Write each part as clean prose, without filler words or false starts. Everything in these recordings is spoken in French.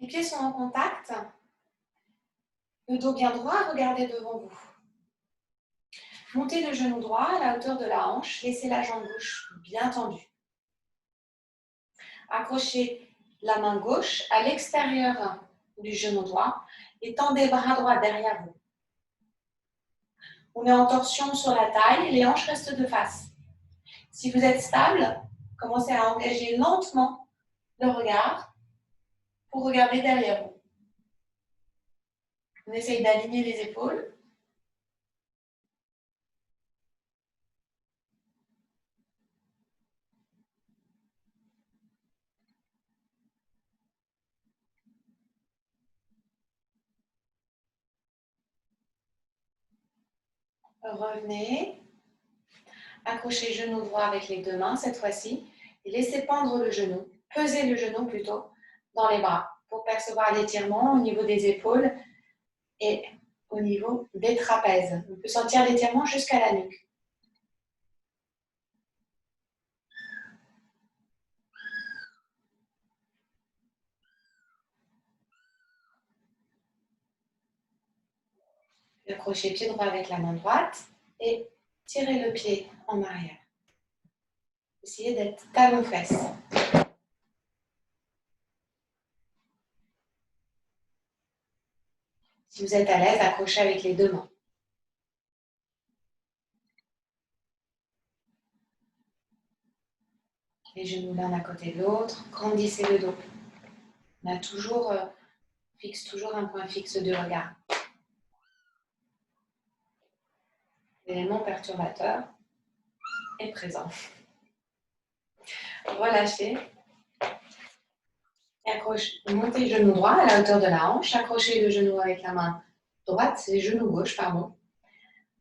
Les pieds sont en contact. Le dos bien droit, regardez devant vous. Montez le genou droit à la hauteur de la hanche. Laissez la jambe gauche bien tendue. Accrochez la main gauche à l'extérieur du genou droit et tendez le bras droit derrière vous. On est en torsion sur la taille, les hanches restent de face. Si vous êtes stable, commencez à engager lentement le regard pour regarder derrière vous. On essaye d'aligner les épaules. Revenez. Accrochez genou droit avec les deux mains cette fois-ci et laissez pendre le genou, pesez le genou plutôt dans les bras pour percevoir l'étirement au niveau des épaules et au niveau des trapèzes. On peut sentir l'étirement jusqu'à la nuque. Accrochez pied droit avec la main droite et tirez le pied en arrière. Essayez d'être talon-fesse. Si vous êtes à l'aise, accrochez avec les deux mains. Les genoux l'un à côté de l'autre, grandissez le dos. On a toujours, fixe toujours un point fixe de regard. L'élément perturbateur est présent. Relâchez. Et montez le genou droit à la hauteur de la hanche. Accrochez le genou avec la main droite, le genou gauche, pardon.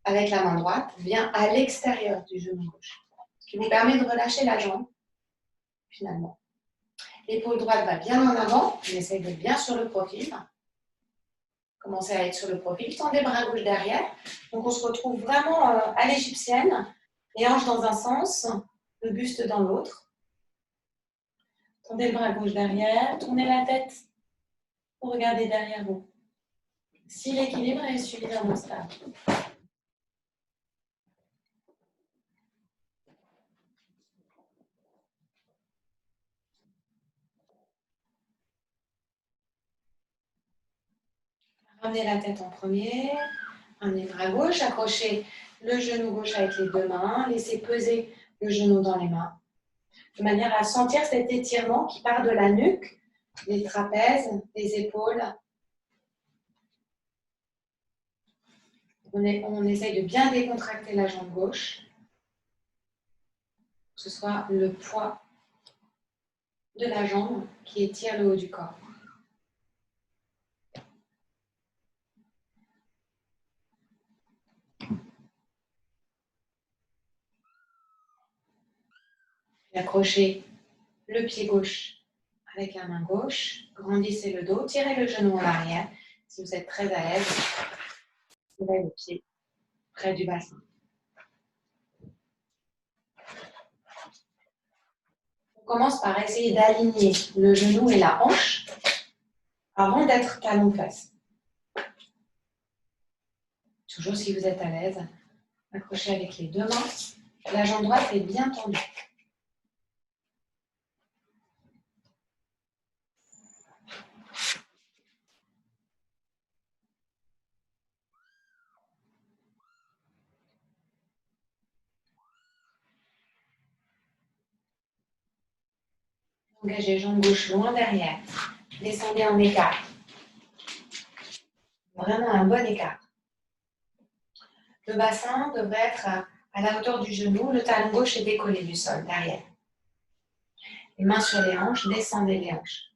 Avec la main droite, vient à l'extérieur du genou gauche. Ce qui vous permet de relâcher la jambe, finalement. L'épaule droite va bien en avant. On essaye d'être bien sur le profil. Commencez à être sur le profil. Tendez le bras gauche derrière. Donc, on se retrouve vraiment à l'égyptienne. Les hanches dans un sens, le buste dans l'autre. Tendez le bras gauche derrière. Tournez la tête pour regarder derrière vous. Si l'équilibre est suffisamment stable. Ramenez la tête en premier. Ramenez le bras gauche. Accrochez le genou gauche avec les deux mains. Laissez peser le genou dans les mains. De manière à sentir cet étirement qui part de la nuque, les trapèzes, les épaules. On essaye de bien décontracter la jambe gauche. Que ce soit le poids de la jambe qui étire le haut du corps. Accrochez le pied gauche avec la main gauche. Grandissez le dos, tirez le genou en arrière. Si vous êtes très à l'aise, levez le pied près du bassin. On commence par essayer d'aligner le genou et la hanche avant d'être talon-fesse. Toujours si vous êtes à l'aise, accrochez avec les deux mains. La jambe droite est bien tendue. Engagez jambe gauche loin derrière. Descendez en écart. Vraiment un bon écart. Le bassin devrait être à la hauteur du genou. Le talon gauche est décollé du sol, derrière. Les mains sur les hanches, descendez les hanches.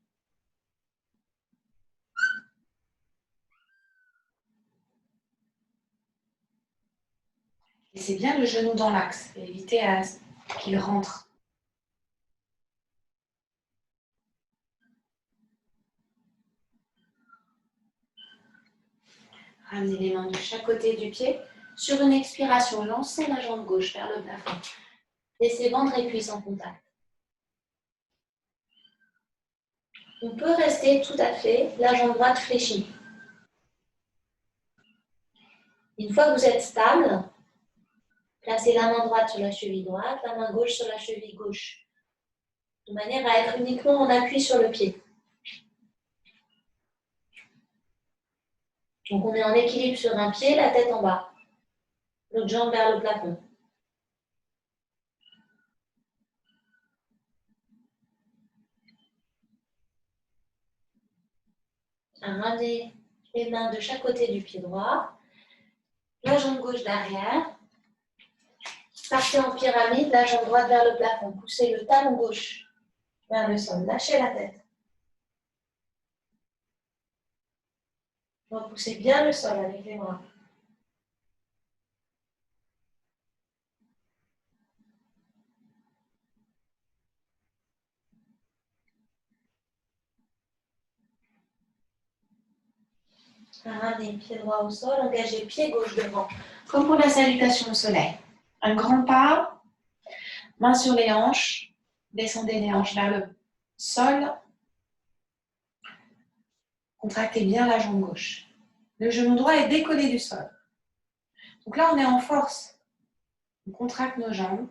Laissez bien le genou dans l'axe. Évitez qu'il rentre. Ramenez les mains de chaque côté du pied. Sur une expiration, lancez la jambe gauche vers le plafond. Laissez ventre et cuisse en contact. On peut rester tout à fait la jambe droite fléchie. Une fois que vous êtes stable, placez la main droite sur la cheville droite, la main gauche sur la cheville gauche, de manière à être uniquement en appui sur le pied. Donc on est en équilibre sur un pied, la tête en bas, l'autre jambe vers le plafond. Ramenez les mains de chaque côté du pied droit, la jambe gauche derrière. Partez en pyramide, la jambe droite vers le plafond. Poussez le talon gauche vers le sol. Lâchez la tête. Repoussez bien le sol avec les bras. Ramenez le pied droit au sol, engagez le pied gauche devant. Comme pour la salutation au soleil. Un grand pas, main sur les hanches, descendez les hanches vers le sol. Contractez bien la jambe gauche. Le genou droit est décollé du sol. Donc là, on est en force. On contracte nos jambes.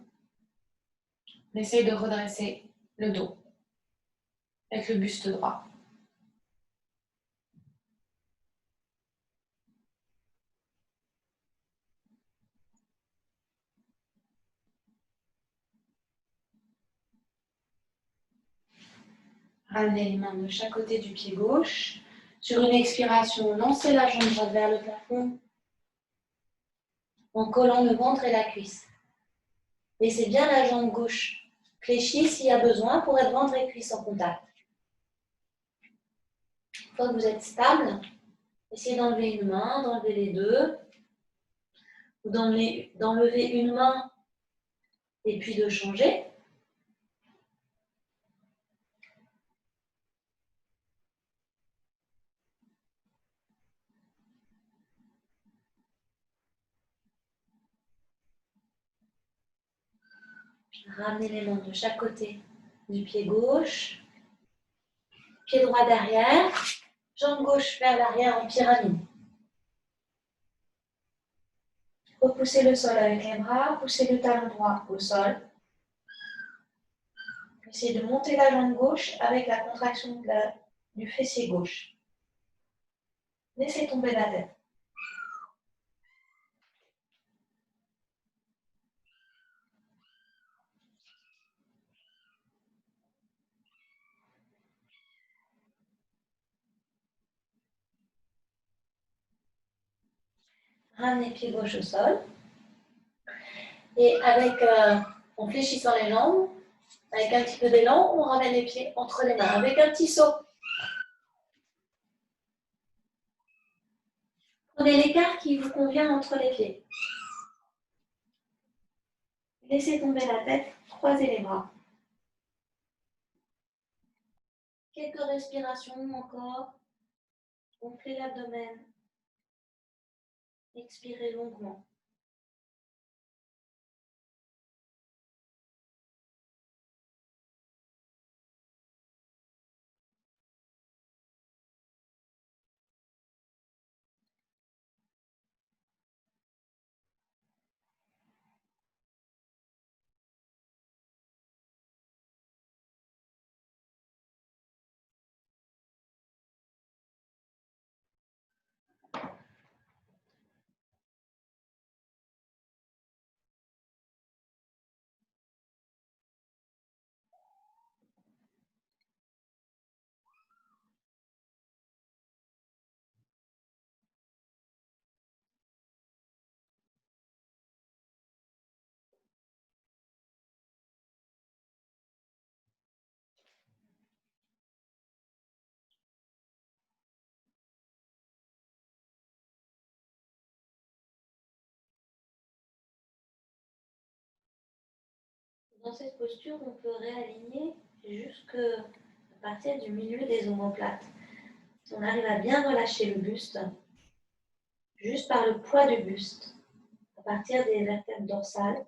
On essaye de redresser le dos avec le buste droit. Ramenez les mains de chaque côté du pied gauche. Sur une expiration, lancez la jambe droite vers le plafond en collant le ventre et la cuisse. Laissez bien la jambe gauche fléchie s'il y a besoin pour être ventre et cuisse en contact. Une fois que vous êtes stable, essayez d'enlever une main, d'enlever les deux, ou d'enlever une main et puis de changer. Ramenez les mains de chaque côté du pied gauche. Pied droit derrière. Jambe gauche vers l'arrière en pyramide. Repoussez le sol avec les bras. Poussez le talon droit au sol. Essayez de monter la jambe gauche avec la contraction du fessier gauche. Laissez tomber la tête. Ramenez pied gauche au sol. Et en fléchissant les jambes, avec un petit peu d'élan, on ramène les pieds entre les mains avec un petit saut. Prenez l'écart qui vous convient entre les pieds. Laissez tomber la tête, croisez les bras. Quelques respirations encore. Gonflez l'abdomen. Expirez longuement. Dans cette posture, on peut réaligner jusqu'à partir du milieu des omoplates. On arrive à bien relâcher le buste, juste par le poids du buste, à partir des vertèbres dorsales,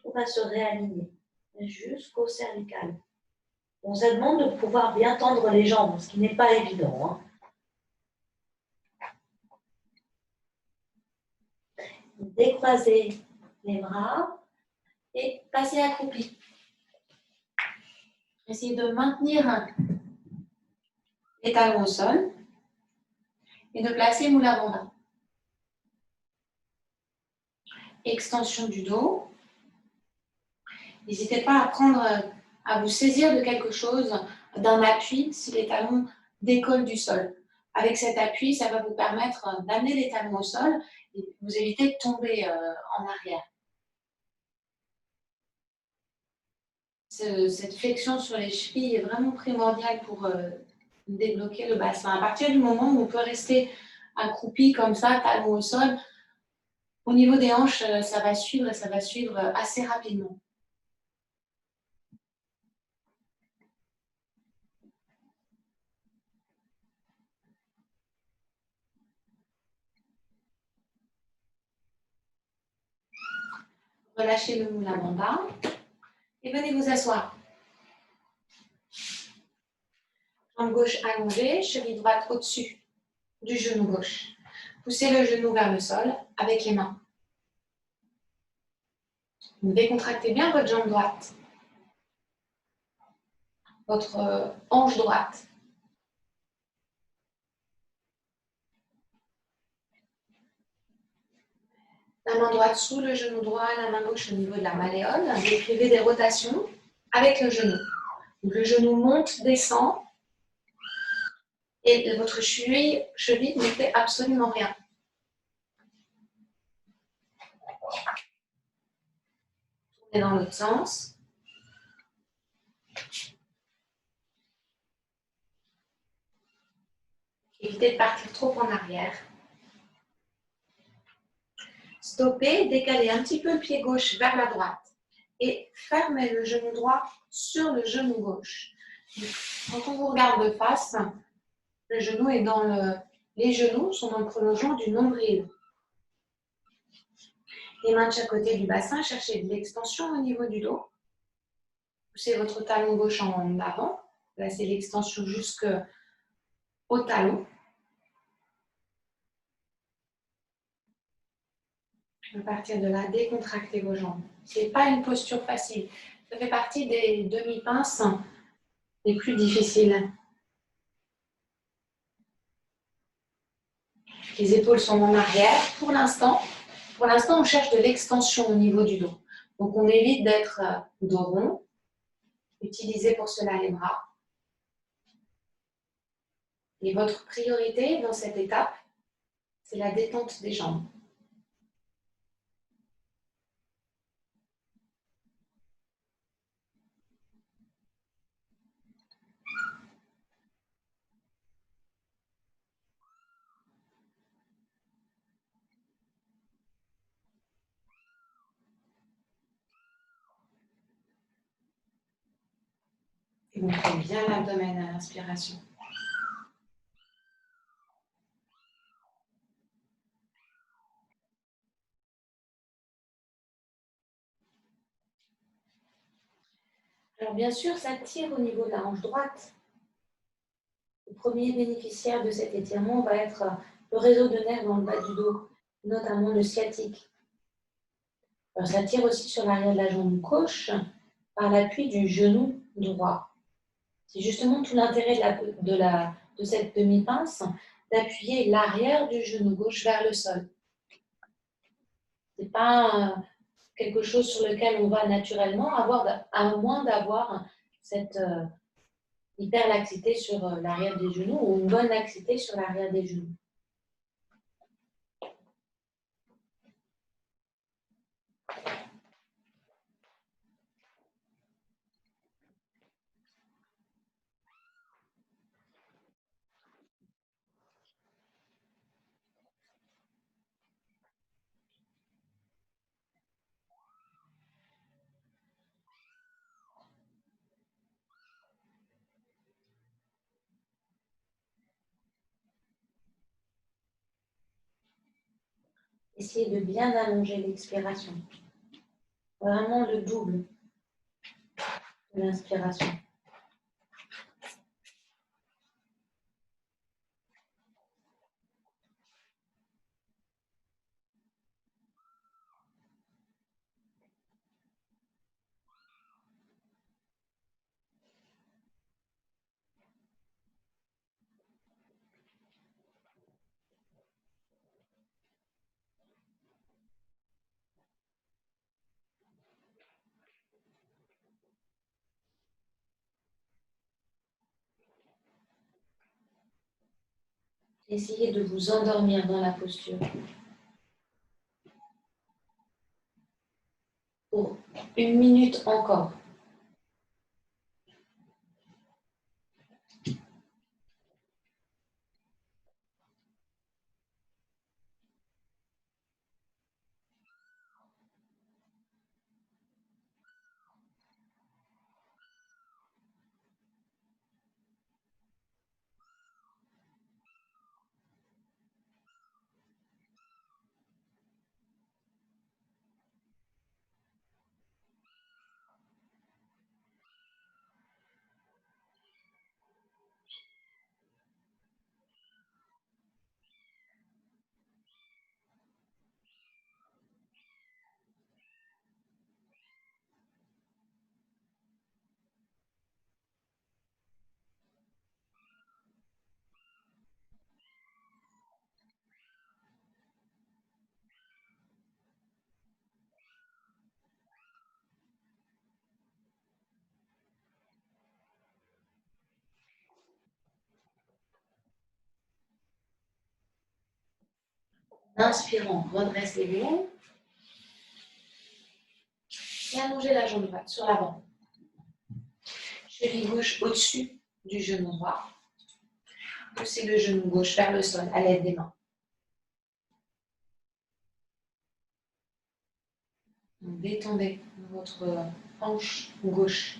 on va se réaligner jusqu'au cervical. On se demande de pouvoir bien tendre les jambes, ce qui n'est pas évident. Décroisez les bras et passez accroupi. Essayez de maintenir les talons au sol et de placer Mula Bandha. Extension du dos. N'hésitez pas à vous saisir de quelque chose, d'un appui si les talons décollent du sol. Avec cet appui, ça va vous permettre d'amener les talons au sol et vous éviter de tomber en arrière. Cette flexion sur les chevilles est vraiment primordiale pour débloquer le bassin. À partir du moment où on peut rester accroupi comme ça, talons au sol, au niveau des hanches, ça va suivre et ça va suivre assez rapidement. Relâchez le Mula Bandha et venez vous asseoir. Jambe gauche allongée, cheville droite au-dessus du genou gauche. Poussez le genou vers le sol avec les mains. Vous décontractez bien votre jambe droite, votre hanche droite. La main droite sous le genou droit, la main gauche au niveau de la malléole. Décrivez des rotations avec le genou. Donc, le genou monte, descend et votre cheville ne fait absolument rien. Tournez dans l'autre sens. Évitez de partir trop en arrière. Stoppez, décalez un petit peu le pied gauche vers la droite et fermez le genou droit sur le genou gauche. Quand on vous regarde de face, le genou est les genoux sont dans le prolongement du nombril. Les mains de chaque côté du bassin, cherchez de l'extension au niveau du dos. Poussez votre talon gauche en avant. Placez l'extension jusqu'au talon. À partir de là, décontractez vos jambes. Ce n'est pas une posture facile. Ça fait partie des demi-pinces les plus difficiles. Les épaules sont en arrière. Pour l'instant, on cherche de l'extension au niveau du dos. Donc, on évite d'être dos rond. Utilisez pour cela les bras. Et votre priorité dans cette étape, c'est la détente des jambes. Et montrez bien l'abdomen à l'inspiration. Alors bien sûr, ça tire au niveau de la hanche droite. Le premier bénéficiaire de cet étirement va être le réseau de nerfs dans le bas du dos, notamment le sciatique. Alors, ça tire aussi sur l'arrière de la jambe gauche par l'appui du genou droit. C'est justement tout l'intérêt de cette demi-pince, d'appuyer l'arrière du genou gauche vers le sol. Ce n'est pas quelque chose sur lequel on va naturellement à moins d'avoir cette hyperlaxité sur l'arrière des genoux ou une bonne laxité sur l'arrière des genoux. Essayez de bien allonger l'expiration. Vraiment le double de l'inspiration. Essayez de vous endormir dans la posture. Pour 1 minute encore. Inspirant, redressez-vous. Et allongez la jambe droite sur l'avant. Cheville gauche au-dessus du genou droit. Poussez le genou gauche vers le sol à l'aide des mains. Donc, détendez votre hanche gauche.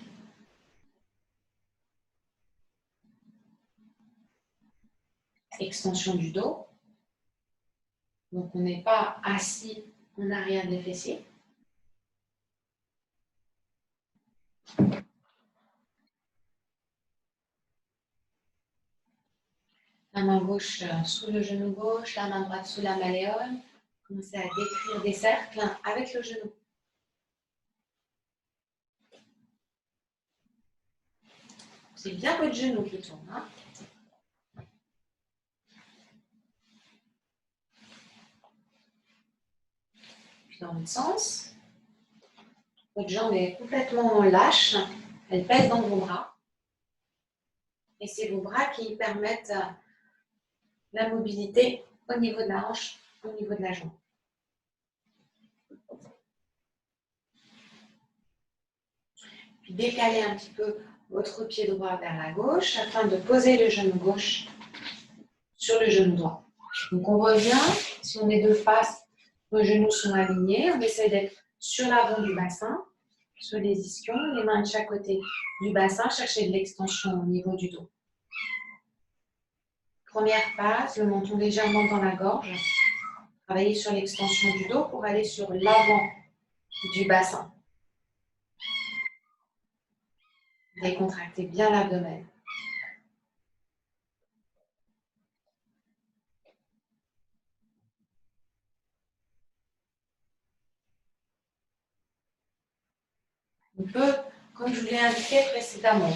Extension du dos. Donc on n'est pas assis en arrière des fessiers. La main gauche sous le genou gauche, la main droite sous la malléole. Commencez à décrire des cercles avec le genou. C'est bien votre genou qui tourne. Hein? Puis dans l'autre sens, votre jambe est complètement lâche. Elle pèse dans vos bras. Et c'est vos bras qui permettent la mobilité au niveau de la hanche, au niveau de la jambe. Puis décalez un petit peu votre pied droit vers la gauche afin de poser le genou gauche sur le genou droit. Donc on revient, si on est de face, nos genoux sont alignés, on essaie d'être sur l'avant du bassin, sur les ischions, les mains de chaque côté du bassin, cherchez de l'extension au niveau du dos. Première phase, le menton légèrement dans la gorge. Travaillez sur l'extension du dos pour aller sur l'avant du bassin. Décontractez bien l'abdomen. On peut, comme je vous l'ai indiqué précédemment,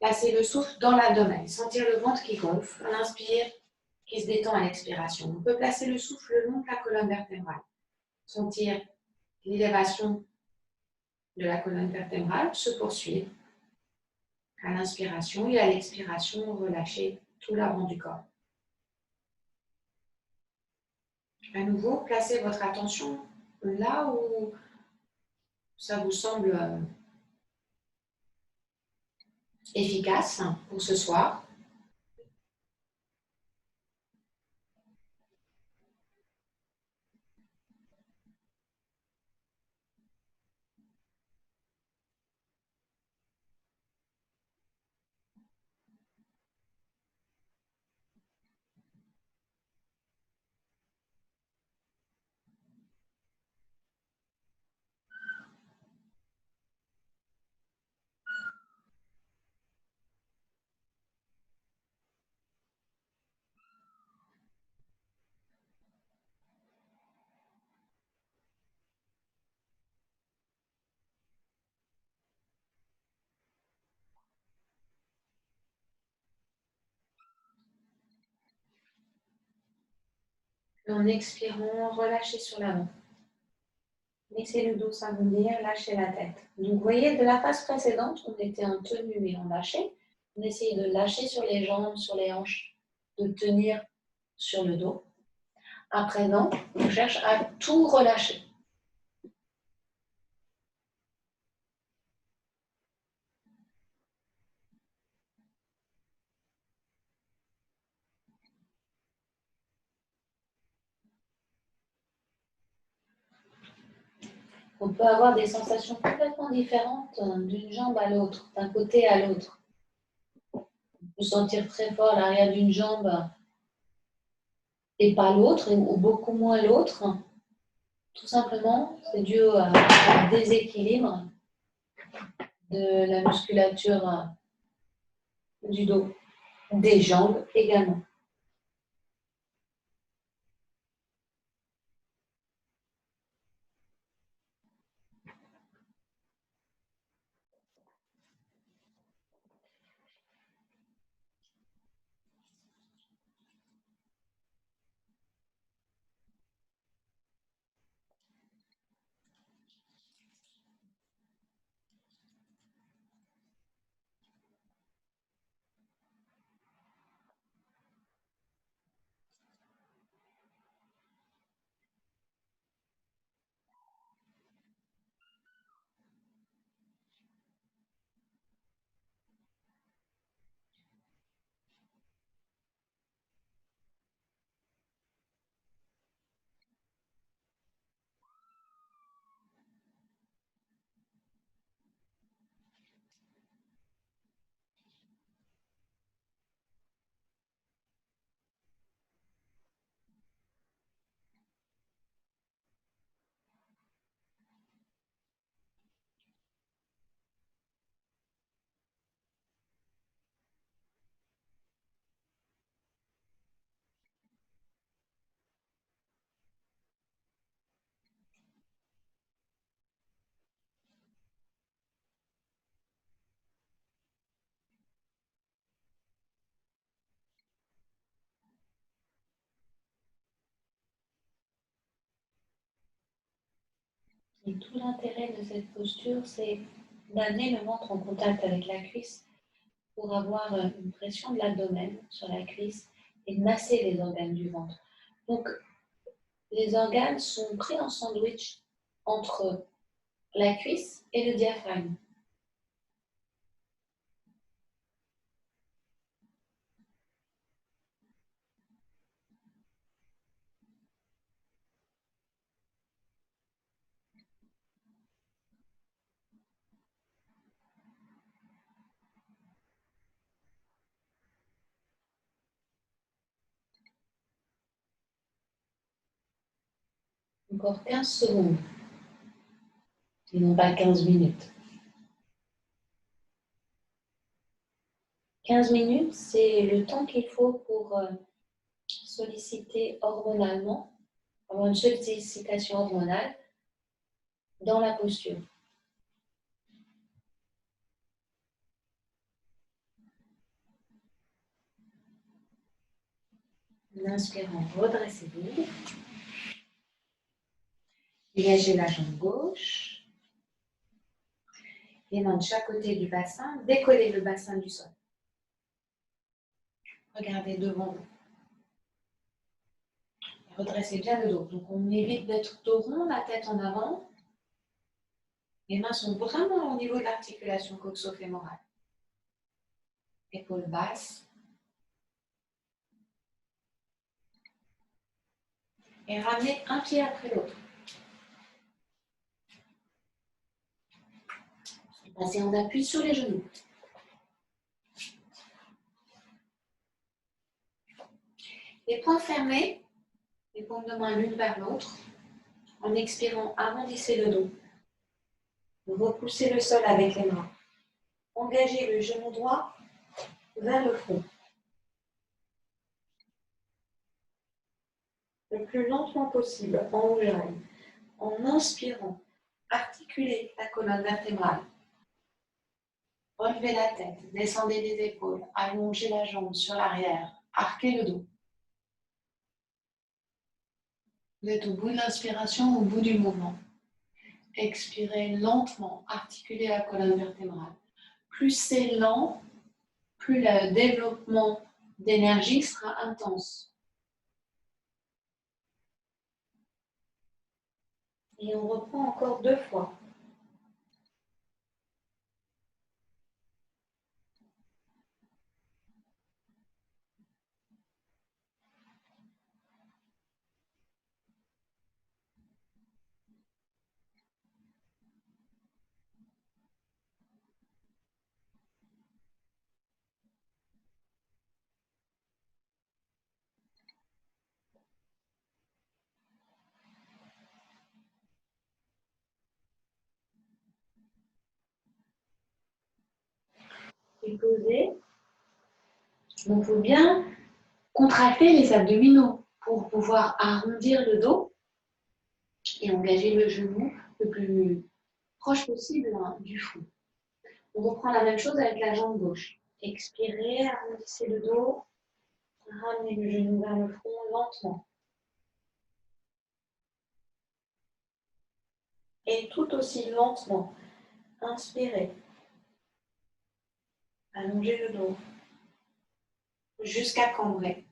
placer le souffle dans l'abdomen, sentir le ventre qui gonfle, on inspire, qui se détend à l'expiration. On peut placer le souffle le long de la colonne vertébrale, sentir l'élévation de la colonne vertébrale se poursuivre à l'inspiration et à l'expiration, relâcher tout l'avant du corps. À nouveau, placez votre attention là où ça vous semble efficace pour ce soir. En expirant, relâchez sur l'avant. Laissez le dos s'arrondir, lâchez la tête. Donc, vous voyez, de la phase précédente, on était en tenue et on lâchait. On essayait de lâcher sur les jambes, sur les hanches, de tenir sur le dos. À présent, on cherche à tout relâcher. On peut avoir des sensations complètement différentes d'une jambe à l'autre, d'un côté à l'autre. On peut sentir très fort l'arrière d'une jambe et pas l'autre, ou beaucoup moins l'autre. Tout simplement, c'est dû à un déséquilibre de la musculature du dos, des jambes également. Et tout l'intérêt de cette posture, c'est d'amener le ventre en contact avec la cuisse pour avoir une pression de l'abdomen sur la cuisse et de masser les organes du ventre. Donc, les organes sont pris en sandwich entre la cuisse et le diaphragme. Encore 15 secondes, et non pas 15 minutes. 15 minutes, c'est le temps qu'il faut pour solliciter hormonalement, avoir une sollicitation hormonale dans la posture. En inspirant, redressez-vous. Dégagez la jambe gauche. Les mains de chaque côté du bassin. Décollez le bassin du sol. Regardez devant vous. Redressez bien le dos. Donc on évite d'être dos rond, la tête en avant. Les mains sont vraiment au niveau de l'articulation coxo-fémorale. Épaules basses. Et ramenez un pied après l'autre. Passez en appui sur les genoux. Les poings fermés, les paumes de main l'une vers l'autre. En expirant, arrondissez le dos. Repoussez le sol avec les mains. Engagez le genou droit vers le front. Le plus lentement possible, en ouvraille. En inspirant, articulez la colonne vertébrale. Relevez la tête, descendez les épaules, allongez la jambe sur l'arrière, arquez le dos. Vous êtes au bout de l'inspiration, au bout du mouvement. Expirez lentement, articulez la colonne vertébrale. Plus c'est lent, plus le développement d'énergie sera intense. Et on reprend encore 2 fois. Et poser. Donc, il faut bien contracter les abdominaux pour pouvoir arrondir le dos et engager le genou le plus proche possible du front. On reprend la même chose avec la jambe gauche. Expirez, arrondissez le dos, ramenez le genou vers le front lentement. Et tout aussi lentement, inspirez. Allongez le dos jusqu'à cambrer,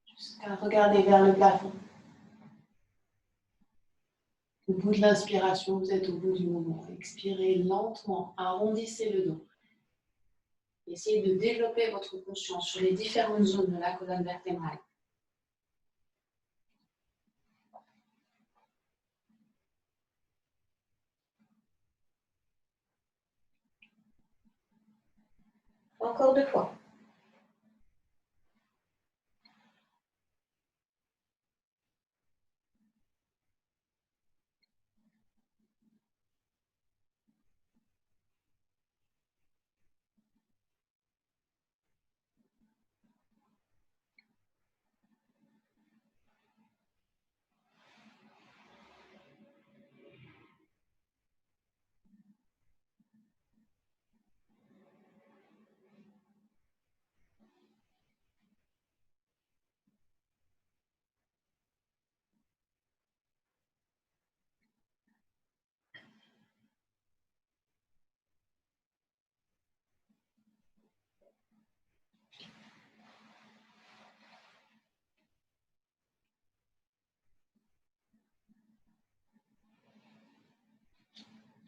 jusqu'à regarder vers le plafond. Au bout de l'inspiration, vous êtes au bout du mouvement. Expirez lentement, arrondissez le dos. Essayez de développer votre conscience sur les différentes zones de la colonne vertébrale. Encore 2 fois.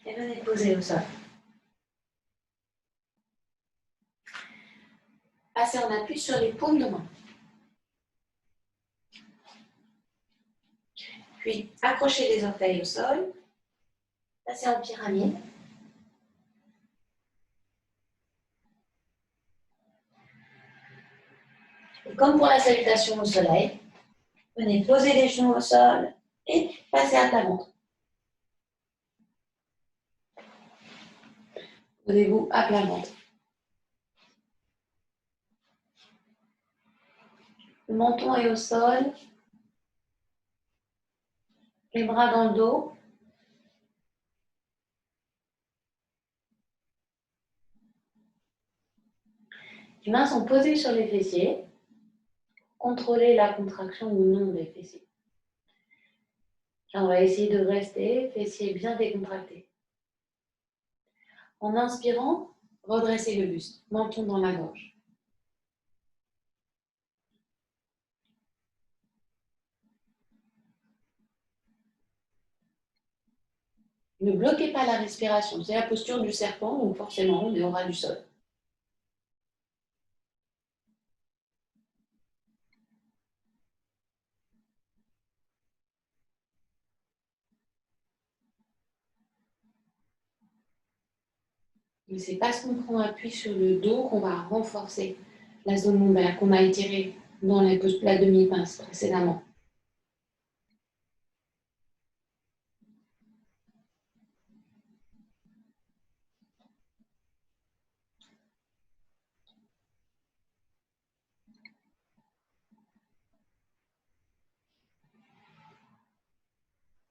Et venez poser au sol. Passez en appui sur les paumes de main. Puis accrochez les orteils au sol. Passez en pyramide. Et comme pour la salutation au soleil, venez poser les genoux au sol et passez à plat ventre. Posez-vous à plat ventre. Le menton est au sol. Les bras dans le dos. Les mains sont posées sur les fessiers. Contrôlez la contraction ou non des fessiers. Là, on va essayer de rester fessiers bien décontractés. En inspirant, redressez le buste, menton dans la gorge. Ne bloquez pas la respiration. C'est la posture du serpent, donc forcément, on est au ras du sol. Mais c'est parce qu'on prend appui sur le dos qu'on va renforcer la zone lombaire qu'on a étirée dans la demi-pince précédemment.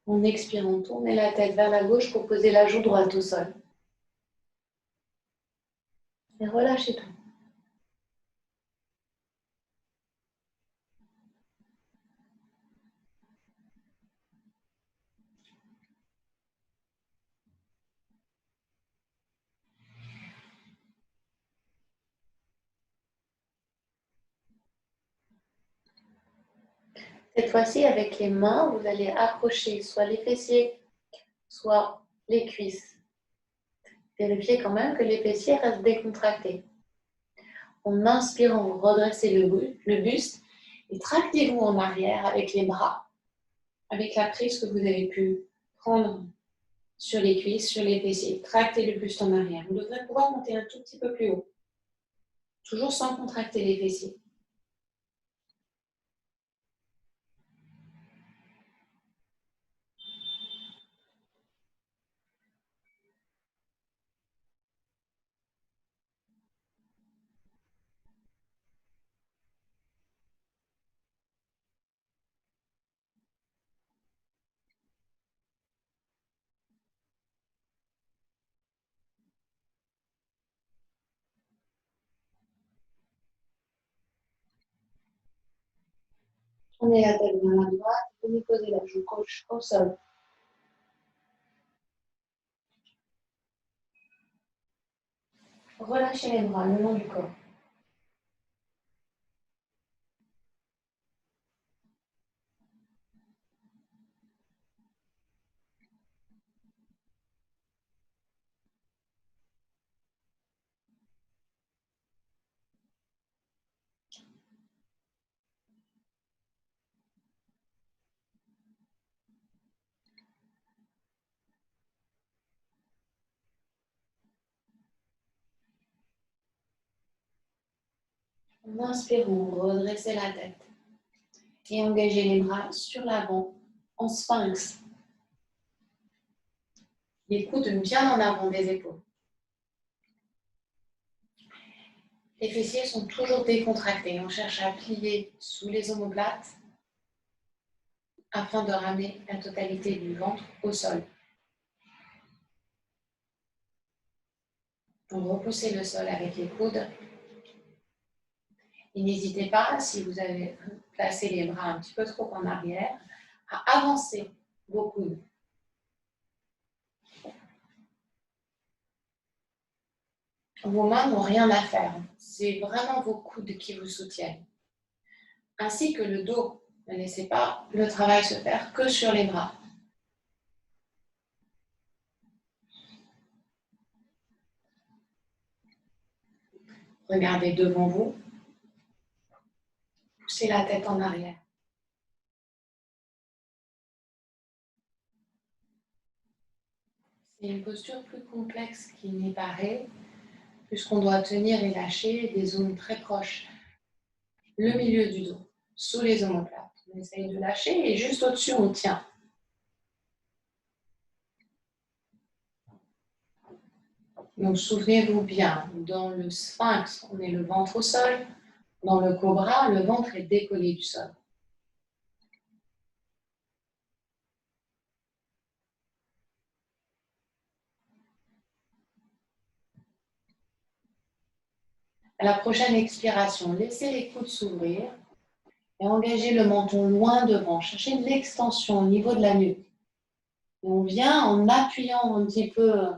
En expirant, tournez la tête vers la gauche pour poser la joue droite au sol. Et relâchez tout. Cette fois-ci, avec les mains, vous allez accrocher soit les fessiers, soit les cuisses. Vérifiez quand même que les fessiers restent décontractés. En inspirant, vous redressez le buste et tractez-vous en arrière avec les bras, avec la prise que vous avez pu prendre sur les cuisses, sur les fessiers. Tractez le buste en arrière. Vous devrez pouvoir monter un tout petit peu plus haut, toujours sans contracter les fessiers. Tournez la tête vers la droite, venez poser la joue gauche au sol. Relâchez les bras le long du corps. En inspirant, redressez la tête et engagez les bras sur l'avant en sphinx. Les coudes bien en avant des épaules. Les fessiers sont toujours décontractés. On cherche à plier sous les omoplates afin de ramener la totalité du ventre au sol. Donc repoussez le sol avec les coudes. Et n'hésitez pas, si vous avez placé les bras un petit peu trop en arrière, à avancer vos coudes. Vos mains n'ont rien à faire. C'est vraiment vos coudes qui vous soutiennent. Ainsi que le dos. Ne laissez pas le travail se faire que sur les bras. Regardez devant vous. Poussez la tête en arrière. C'est une posture plus complexe qu'il n'y paraît, puisqu'on doit tenir et lâcher des zones très proches. Le milieu du dos, sous les omoplates. On essaye de lâcher et juste au-dessus, on tient. Donc, souvenez-vous bien, dans le sphinx, on met le ventre au sol. Dans le cobra, le ventre est décollé du sol. À la prochaine expiration, laissez les coudes s'ouvrir et engagez le menton loin devant. Cherchez de l'extension au niveau de la nuque. Et on vient en appuyant un petit peu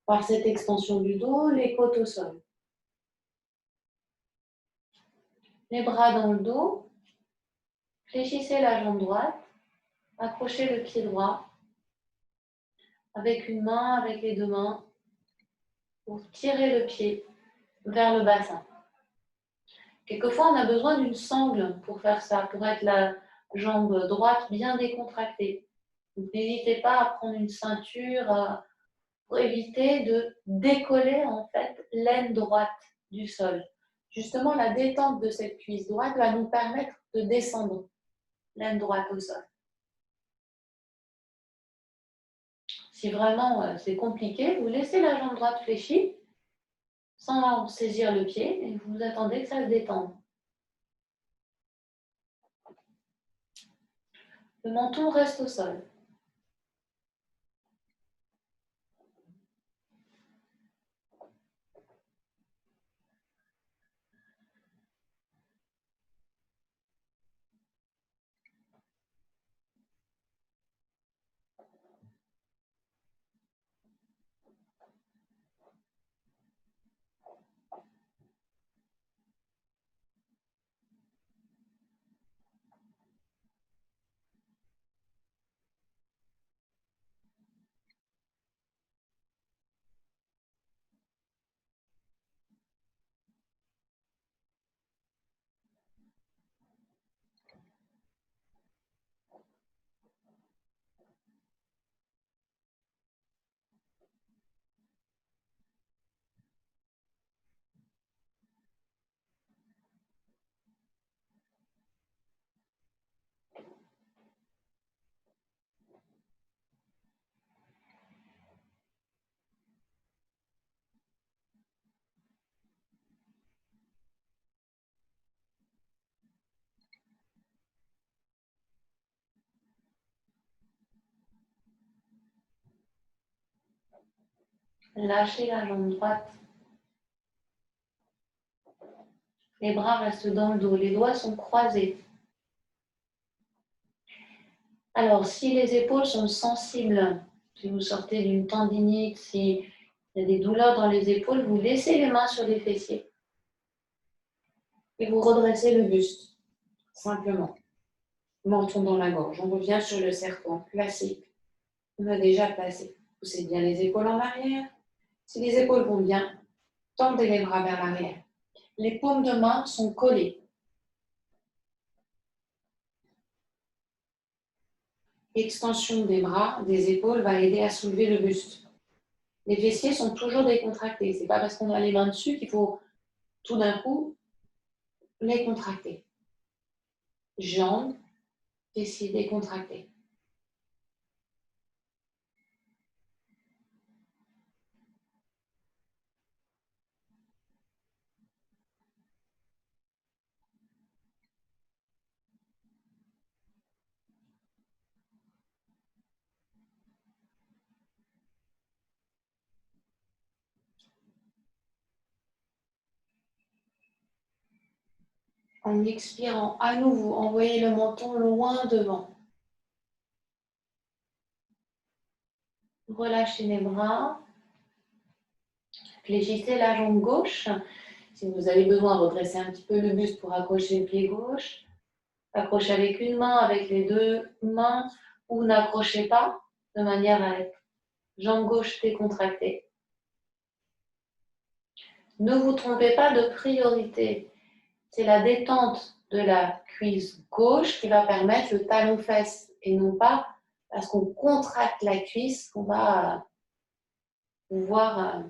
par cette extension du dos, les côtes au sol. Les bras dans le dos, fléchissez la jambe droite, accrochez le pied droit avec une main, avec les deux mains, pour tirer le pied vers le bassin. Quelquefois, on a besoin d'une sangle pour faire ça, pour être la jambe droite bien décontractée. Donc, n'hésitez pas à prendre une ceinture pour éviter de décoller en fait l'aine droite du sol. Justement, la détente de cette cuisse droite va nous permettre de descendre l'aine droite au sol. Si vraiment c'est compliqué, vous laissez la jambe droite fléchie sans saisir le pied et vous attendez que ça se détende. Le menton reste au sol. Lâchez la jambe droite. Les bras restent dans le dos, les doigts sont croisés. Alors, si les épaules sont sensibles, si vous sortez d'une tendinite, s'il y a des douleurs dans les épaules, vous laissez les mains sur les fessiers. Et vous redressez le buste, simplement. Menton dans la gorge. On revient sur le serpent classique. On a déjà placé. Poussez bien les épaules en arrière. Si les épaules vont bien, tendez les bras vers l'arrière. Les paumes de main sont collées. Extension des bras, des épaules va aider à soulever le buste. Les fessiers sont toujours décontractés. Ce n'est pas parce qu'on a les mains dessus qu'il faut tout d'un coup les contracter. Jambes, fessiers décontractés. En expirant à nouveau, envoyez le menton loin devant. Relâchez les bras. Fléchissez la jambe gauche. Si vous avez besoin, redressez un petit peu le buste pour accrocher le pied gauche. Accrochez avec une main, avec les deux mains, ou n'accrochez pas de manière à être jambe gauche décontractée. Ne vous trompez pas de priorité. C'est la détente de la cuisse gauche qui va permettre le talon-fesse et non pas parce qu'on contracte la cuisse qu'on va pouvoir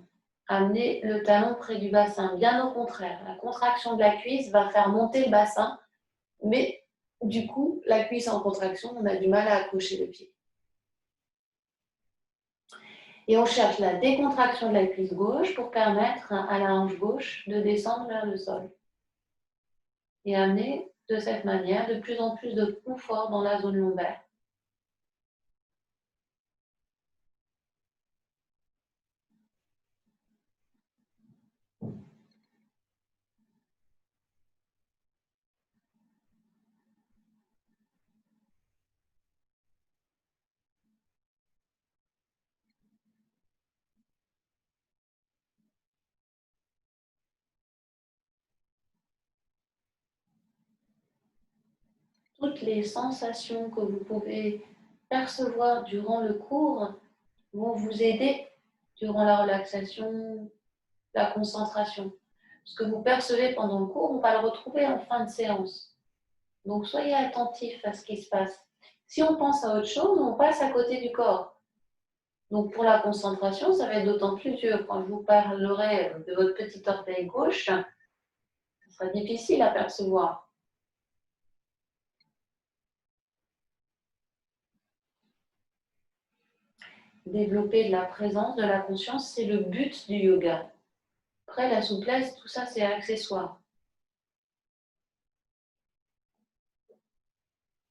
amener le talon près du bassin. Bien au contraire, la contraction de la cuisse va faire monter le bassin, mais du coup, la cuisse en contraction, on a du mal à accrocher le pied. Et on cherche la décontraction de la cuisse gauche pour permettre à la hanche gauche de descendre vers le sol. Et amener de cette manière de plus en plus de confort dans la zone lombaire. Toutes les sensations que vous pouvez percevoir durant le cours vont vous aider durant la relaxation, la concentration. Ce que vous percevez pendant le cours, on va le retrouver en fin de séance. Donc soyez attentifs à ce qui se passe. Si on pense à autre chose, on passe à côté du corps. Donc pour la concentration, ça va être d'autant plus dur. Quand je vous parlerai de votre petit orteil gauche, ce sera difficile à percevoir. Développer de la présence, de la conscience, c'est le but du yoga. Après, la souplesse, tout ça, c'est accessoire.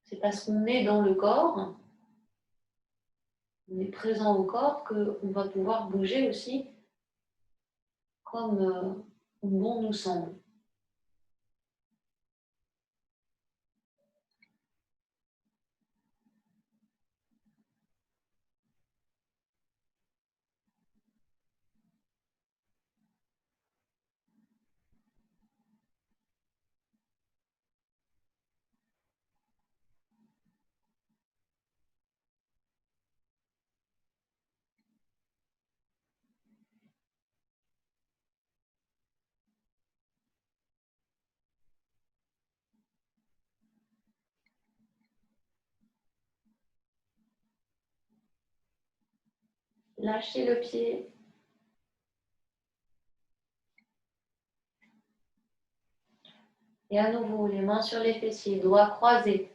C'est parce qu'on est dans le corps, on est présent au corps, qu'on va pouvoir bouger aussi comme bon nous semble. Lâchez le pied. Et à nouveau, les mains sur les fessiers, doigts croisés.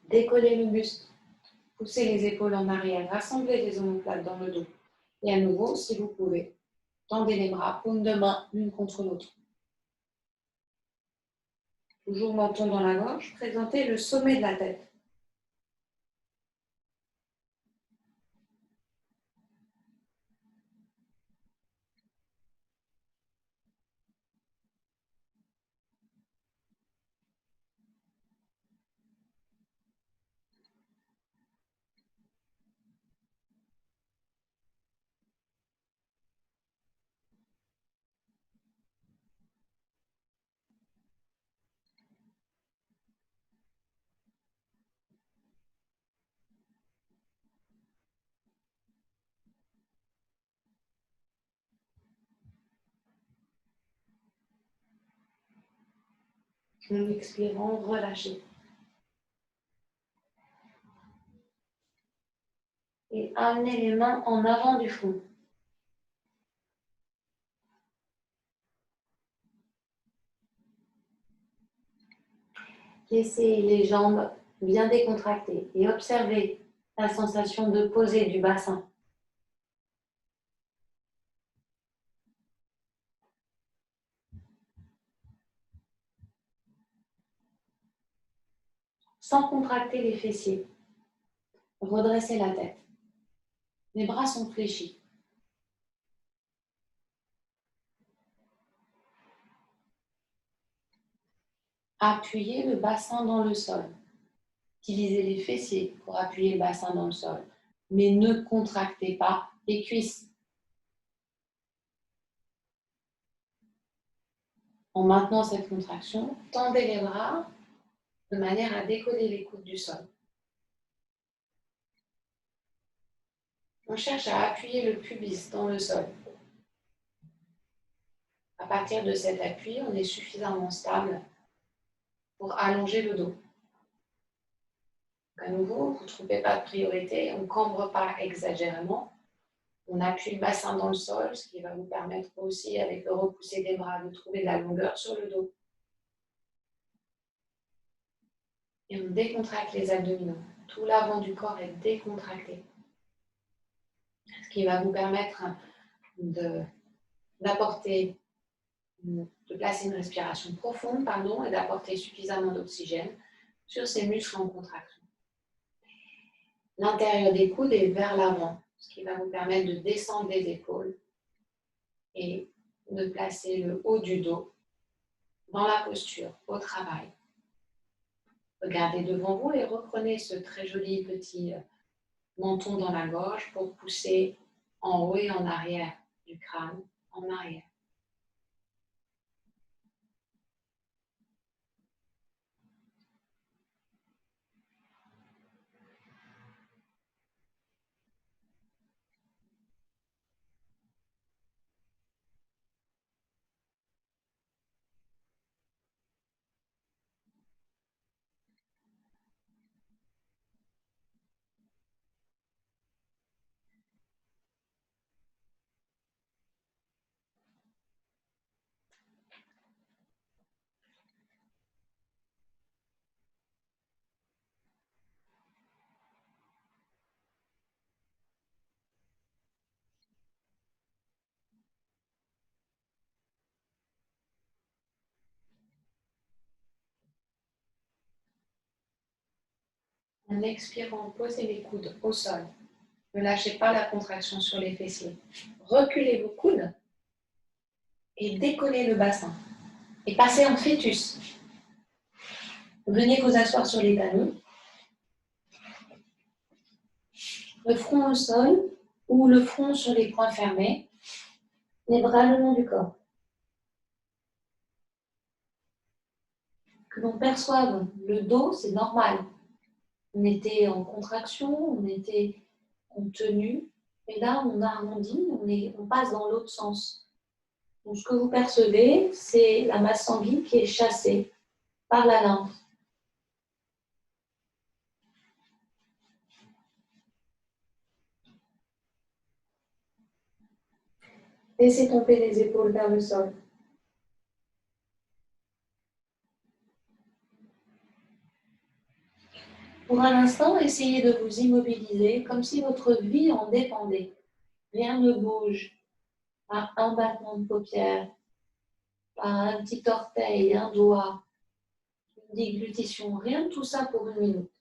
Décollez le buste. Poussez les épaules en arrière. Rassemblez les omoplates dans le dos. Et à nouveau, si vous pouvez, tendez les bras, paume de main, l'une contre l'autre. Toujours menton dans la gorge. Présentez le sommet de la tête. En expirant, relâchez. Et amenez les mains en avant du front. Laissez les jambes bien décontractées et observez la sensation de poser du bassin. Sans contracter les fessiers. Redressez la tête. Les bras sont fléchis. Appuyez le bassin dans le sol. Utilisez les fessiers pour appuyer le bassin dans le sol, mais ne contractez pas les cuisses. En maintenant cette contraction, tendez les bras de manière à décoller les coudes du sol. On cherche à appuyer le pubis dans le sol. À partir de cet appui, on est suffisamment stable pour allonger le dos. À nouveau, vous ne trouvez pas de priorité, on ne cambre pas exagérément. On appuie le bassin dans le sol, ce qui va vous permettre aussi, avec le repoussé des bras, de trouver de la longueur sur le dos. Et on décontracte les abdominaux. Tout l'avant du corps est décontracté. Ce qui va vous permettre de placer une respiration profonde, et d'apporter suffisamment d'oxygène sur ces muscles en contraction. L'intérieur des coudes est vers l'avant, ce qui va vous permettre de descendre les épaules et de placer le haut du dos dans la posture, au travail. Regardez devant vous et reprenez ce très joli petit menton dans la gorge pour pousser en haut et en arrière du crâne, en arrière. En expirant, posez les coudes au sol. Ne lâchez pas la contraction sur les fessiers. Reculez vos coudes et décollez le bassin. Et passez en fœtus. Venez vous asseoir sur les talons. Le front au sol ou le front sur les poings fermés. Les bras le long du corps. Que l'on perçoive le dos, c'est normal. On était en contraction, on était en tenue. Et là, on arrondit, on passe dans l'autre sens. Donc, ce que vous percevez, c'est la masse sanguine qui est chassée par la lymphe. Laissez tomber les épaules vers le sol. Pour un instant, essayez de vous immobiliser comme si votre vie en dépendait. Rien ne bouge. Pas un battement de paupières, pas un petit orteil, un doigt, une déglutition, rien de tout ça pour une minute.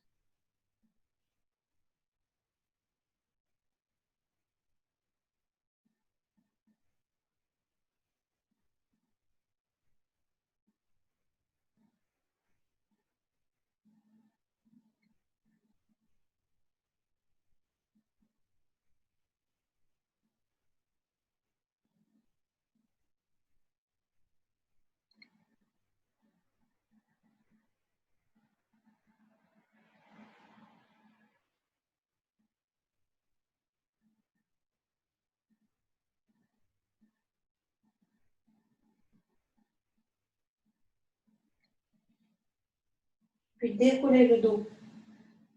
Puis déroulez le dos,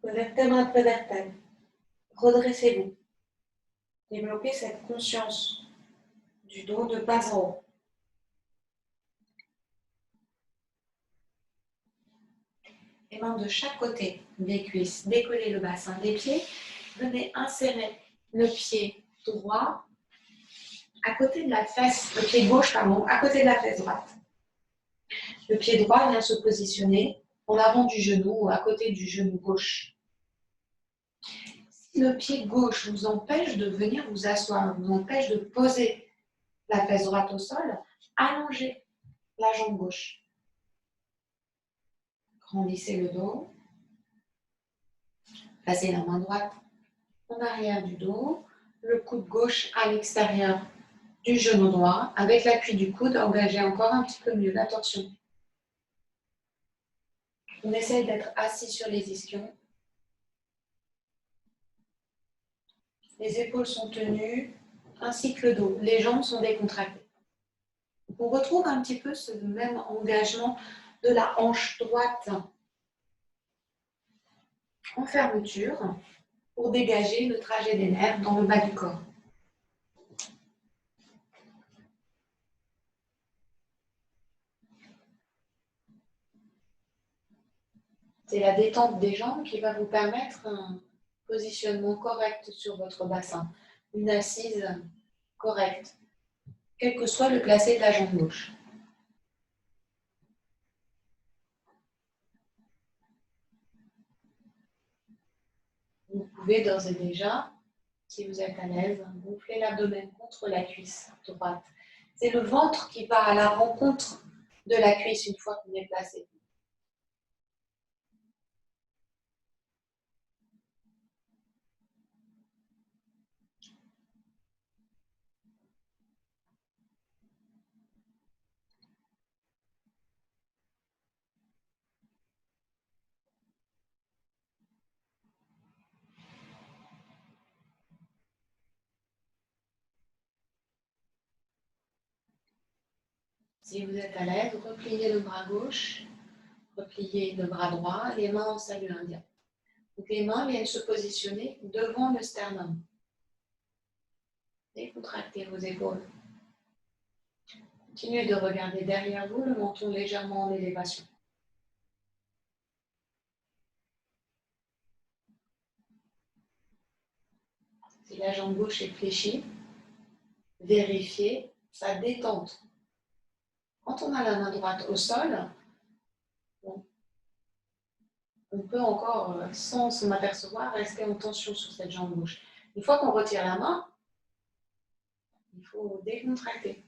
vertèbre après vertèbre. Redressez-vous. Développez cette conscience du dos de bas en haut. Les mains de chaque côté des cuisses, décollez le bassin des pieds. Venez insérer le pied droit à côté de la fesse, le pied gauche, pardon, à côté de la fesse droite. Le pied droit vient se positionner en avant du genou ou à côté du genou gauche. Si le pied gauche vous empêche de venir vous asseoir, vous empêche de poser la fesse droite au sol, allongez la jambe gauche. Grandissez le dos. Placez la main droite en arrière du dos, le coude gauche à l'extérieur du genou droit, avec l'appui du coude, engagez encore un petit peu mieux la torsion. On essaye d'être assis sur les ischions. Les épaules sont tenues, ainsi que le dos. Les jambes sont décontractées. On retrouve un petit peu ce même engagement de la hanche droite en fermeture pour dégager le trajet des nerfs dans le bas du corps. C'est la détente des jambes qui va vous permettre un positionnement correct sur votre bassin, une assise correcte, quel que soit le placé de la jambe gauche. Vous pouvez d'ores et déjà, si vous êtes à l'aise, gonfler l'abdomen contre la cuisse droite. C'est le ventre qui va à la rencontre de la cuisse une fois qu'on est placé. Si vous êtes à l'aise, repliez le bras gauche, repliez le bras droit, les mains en salut indien. Donc les mains viennent se positionner devant le sternum. Décontractez vos épaules. Continuez de regarder derrière vous, le menton légèrement en élévation. Si la jambe gauche est fléchie, vérifiez sa détente. Quand on a la main droite au sol, on peut encore, sans s'en apercevoir, rester en tension sur cette jambe gauche. Une fois qu'on retire la main, il faut décontracter.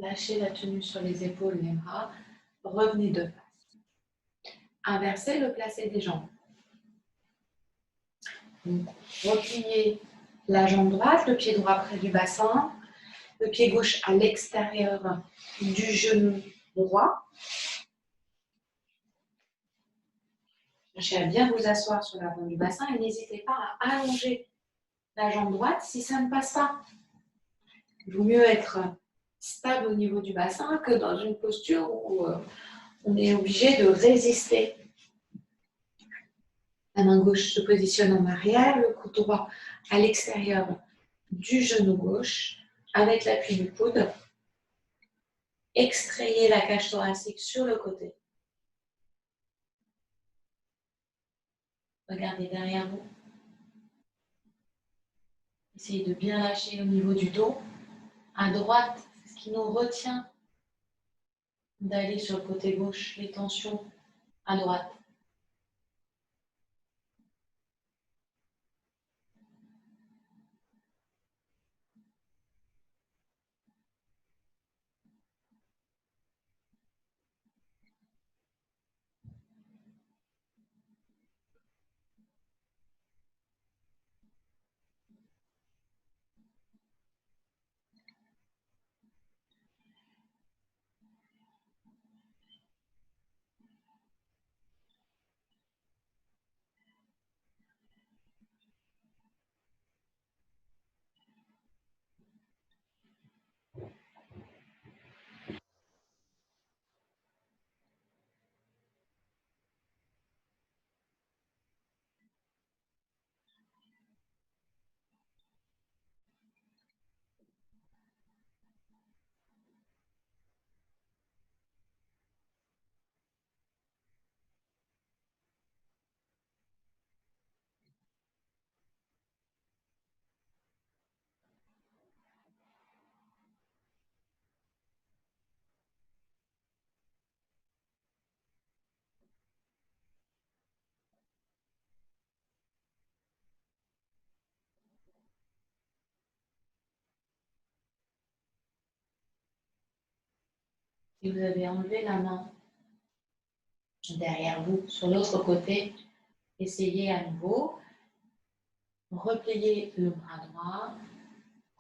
Lâchez la tenue sur les épaules, les bras. Revenez de face. Inversez le placé des jambes. Donc, repliez la jambe droite, le pied droit près du bassin, le pied gauche à l'extérieur du genou droit. Cherchez à bien vous asseoir sur l'avant du bassin et n'hésitez pas à allonger la jambe droite si ça ne passe pas. Il vaut mieux être stable au niveau du bassin que dans une posture où on est obligé de résister. La main gauche se positionne en arrière, le coude droit à l'extérieur du genou gauche, avec l'appui du coude. Extrayez la cage thoracique sur le côté. Regardez derrière vous. Essayez de bien lâcher au niveau du dos. À droite, c'est ce qui nous retient d'aller sur le côté gauche, les tensions à droite. Et vous avez enlevé la main derrière vous, sur l'autre côté. Essayez à nouveau. Repliez le bras droit.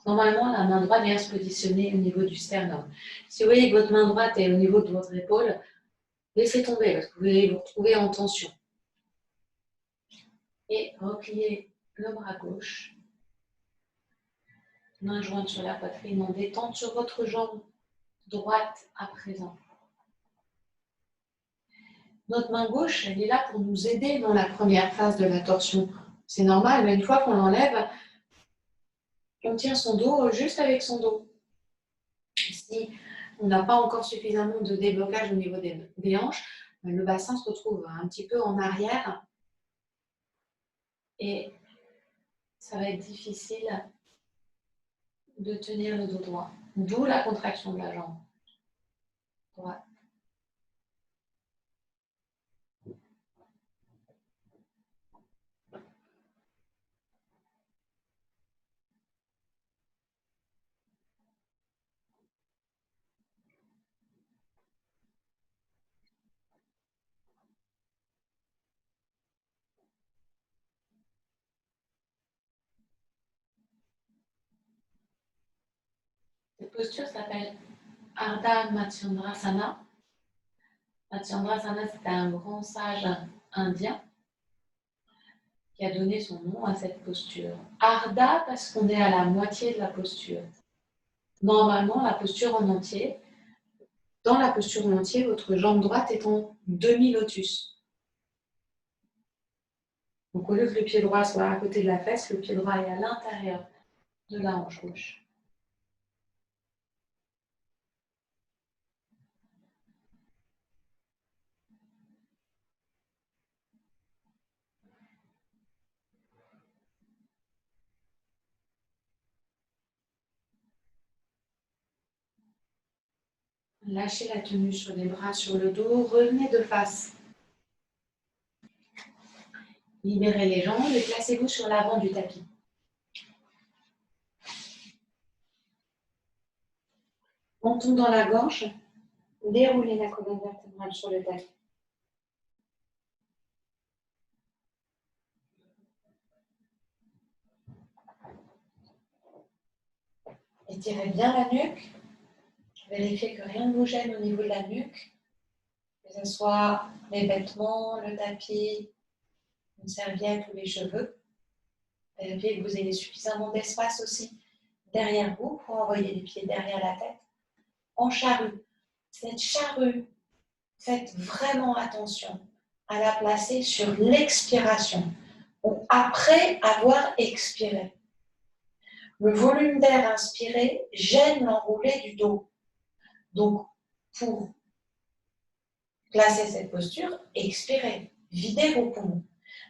Normalement, la main droite vient se positionner au niveau du sternum. Si vous voyez que votre main droite est au niveau de votre épaule, laissez tomber parce que vous allez vous retrouver en tension. Et repliez le bras gauche. Main jointe sur la poitrine en détente sur votre jambe droite à présent. Notre main gauche, elle est là pour nous aider dans la première phase de la torsion. C'est normal, mais une fois qu'on l'enlève, on tient son dos juste avec son dos. Si on n'a pas encore suffisamment de déblocage au niveau des hanches, le bassin se retrouve un petit peu en arrière et ça va être difficile de tenir le dos droit. D'où la contraction de la jambe droite. Cette posture s'appelle Ardha Matsyendrasana. Matsyendrasana, c'était un grand sage indien qui a donné son nom à cette posture. Ardha parce qu'on est à la moitié de la posture. Normalement, la posture en entier, dans la posture en entier, votre jambe droite est en demi-lotus. Donc au lieu que le pied droit soit à côté de la fesse, le pied droit est à l'intérieur de la hanche gauche. Lâchez la tenue sur les bras, sur le dos, revenez de face. Libérez les jambes et placez-vous sur l'avant du tapis. Menton dans la gorge, déroulez la colonne vertébrale sur le tapis. Étirez bien la nuque. Vérifiez que rien ne vous gêne au niveau de la nuque, que ce soit les vêtements, le tapis, une serviette ou les cheveux. Vérifiez que vous ayez suffisamment d'espace aussi derrière vous pour envoyer les pieds derrière la tête. En charrue. Cette charrue, faites vraiment attention à la placer sur l'expiration ou après avoir expiré. Le volume d'air inspiré gêne l'enroulé du dos. Donc, pour placer cette posture, expirez, videz vos poumons.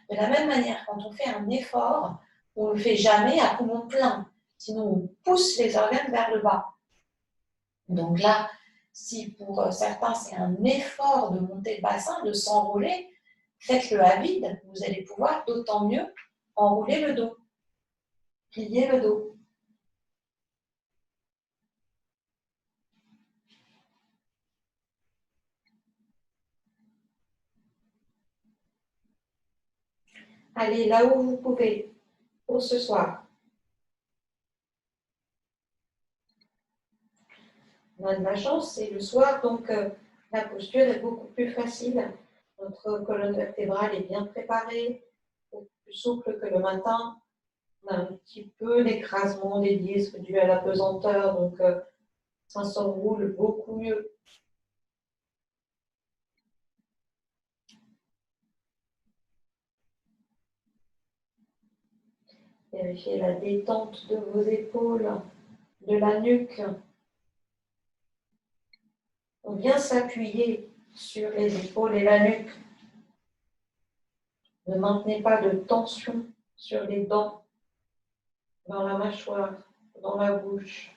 De la même manière, quand on fait un effort, on ne le fait jamais à poumon plein, sinon on pousse les organes vers le bas. Donc là, si pour certains c'est un effort de monter le bassin, de s'enrouler, faites-le à vide, vous allez pouvoir d'autant mieux enrouler le dos, plier le dos. Allez là où vous pouvez pour ce soir. On a de la chance, c'est le soir, donc la posture est beaucoup plus facile. Notre colonne vertébrale est bien préparée, beaucoup plus souple que le matin. On a un petit peu l'écrasement des disques dû à la pesanteur, donc ça s'enroule beaucoup mieux. Vérifiez la détente de vos épaules, de la nuque. On vient s'appuyer sur les épaules et la nuque. Ne maintenez pas de tension sur les dents, dans la mâchoire, dans la bouche.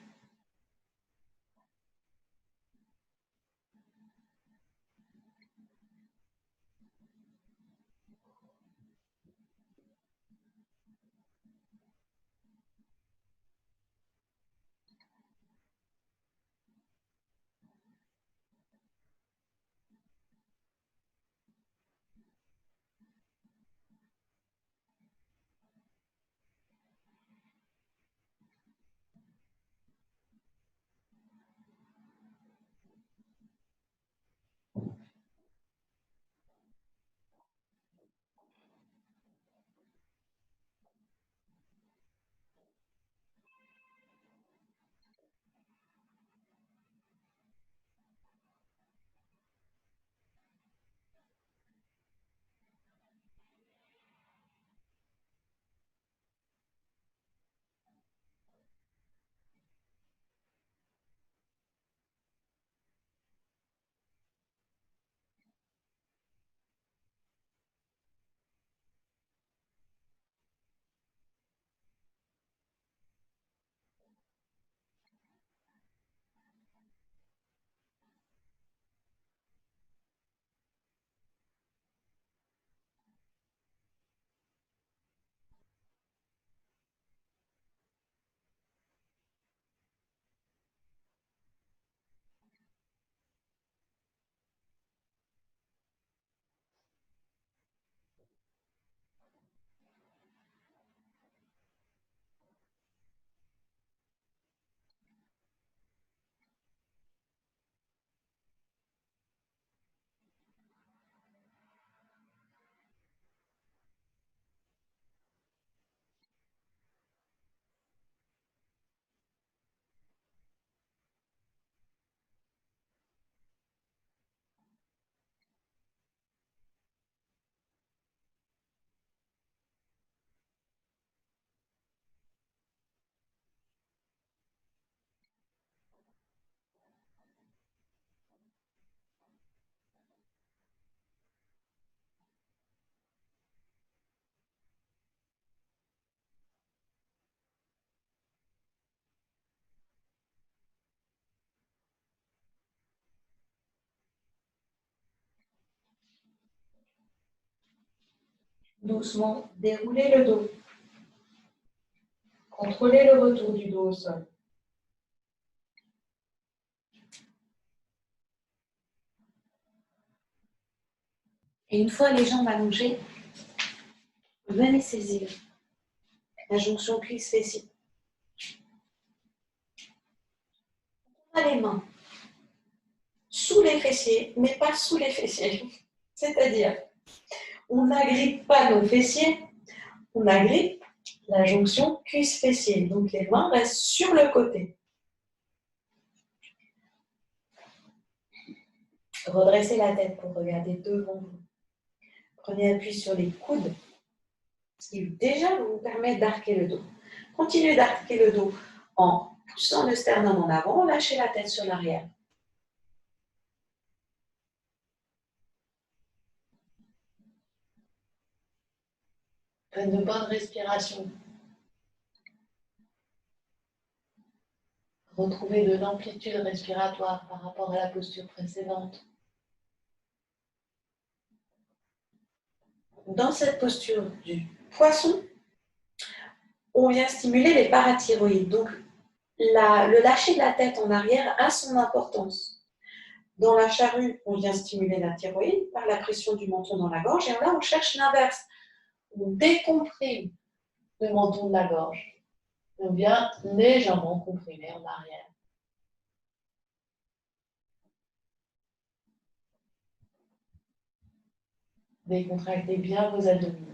Doucement, déroulez le dos. Contrôlez le retour du dos au sol. Et une fois les jambes allongées, venez saisir la jonction cuisse-fessier. On a les mains sous les fessiers, mais pas sous les fessiers. C'est-à-dire, on n'agrippe pas nos fessiers, on agrippe la jonction cuisse-fessier. Donc les mains restent sur le côté. Redressez la tête pour regarder devant vous. Prenez appui sur les coudes, ce qui déjà vous permet d'arquer le dos. Continuez d'arquer le dos en poussant le sternum en avant, lâchez la tête sur l'arrière. Faites de bonnes respirations. Retrouvez de l'amplitude respiratoire par rapport à la posture précédente. Dans cette posture du poisson, on vient stimuler les parathyroïdes. Donc, le lâcher de la tête en arrière a son importance. Dans la charrue, on vient stimuler la thyroïde par la pression du menton dans la gorge. Et là, on cherche l'inverse. On décomprime le menton de la gorge. On vient légèrement comprimer en arrière. Décontractez bien vos abdominaux.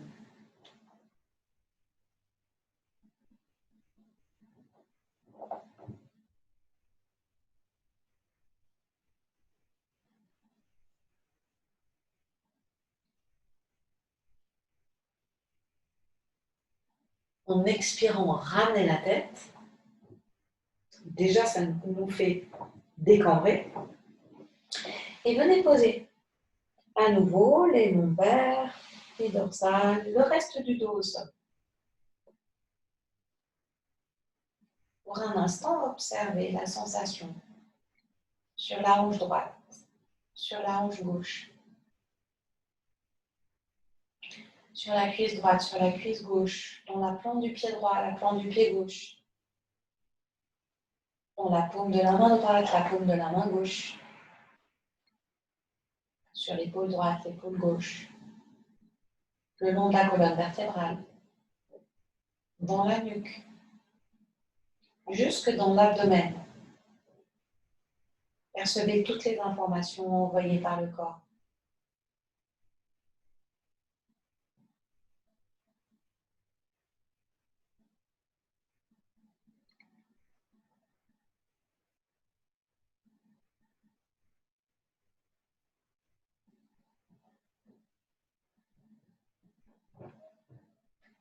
En expirant, ramenez la tête. Déjà, ça nous fait décambrer. Et venez poser à nouveau les lombaires, les dorsales, le reste du dos au sol. Pour un instant, observez la sensation sur la hanche droite, sur la hanche gauche, sur la cuisse droite, sur la cuisse gauche, dans la plante du pied droit, la plante du pied gauche, dans la paume de la main droite, la paume de la main gauche, sur l'épaule droite, l'épaule gauche, le long de la colonne vertébrale, dans la nuque, jusque dans l'abdomen. Percevez toutes les informations envoyées par le corps.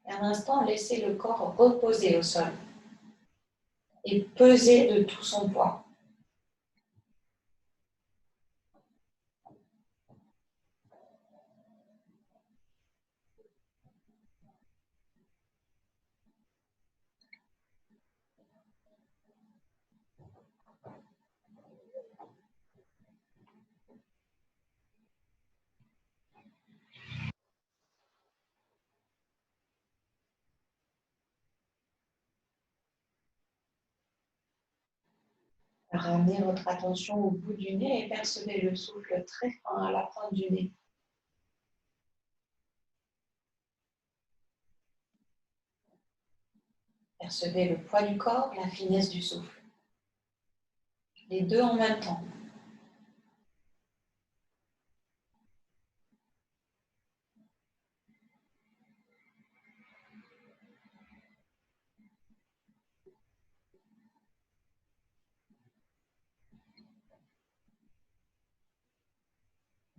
Et un instant, laissez le corps reposer au sol et peser de tout son poids. Ramenez votre attention au bout du nez et percevez le souffle très fin à la pointe du nez. Percevez le poids du corps, la finesse du souffle. Les deux en même temps.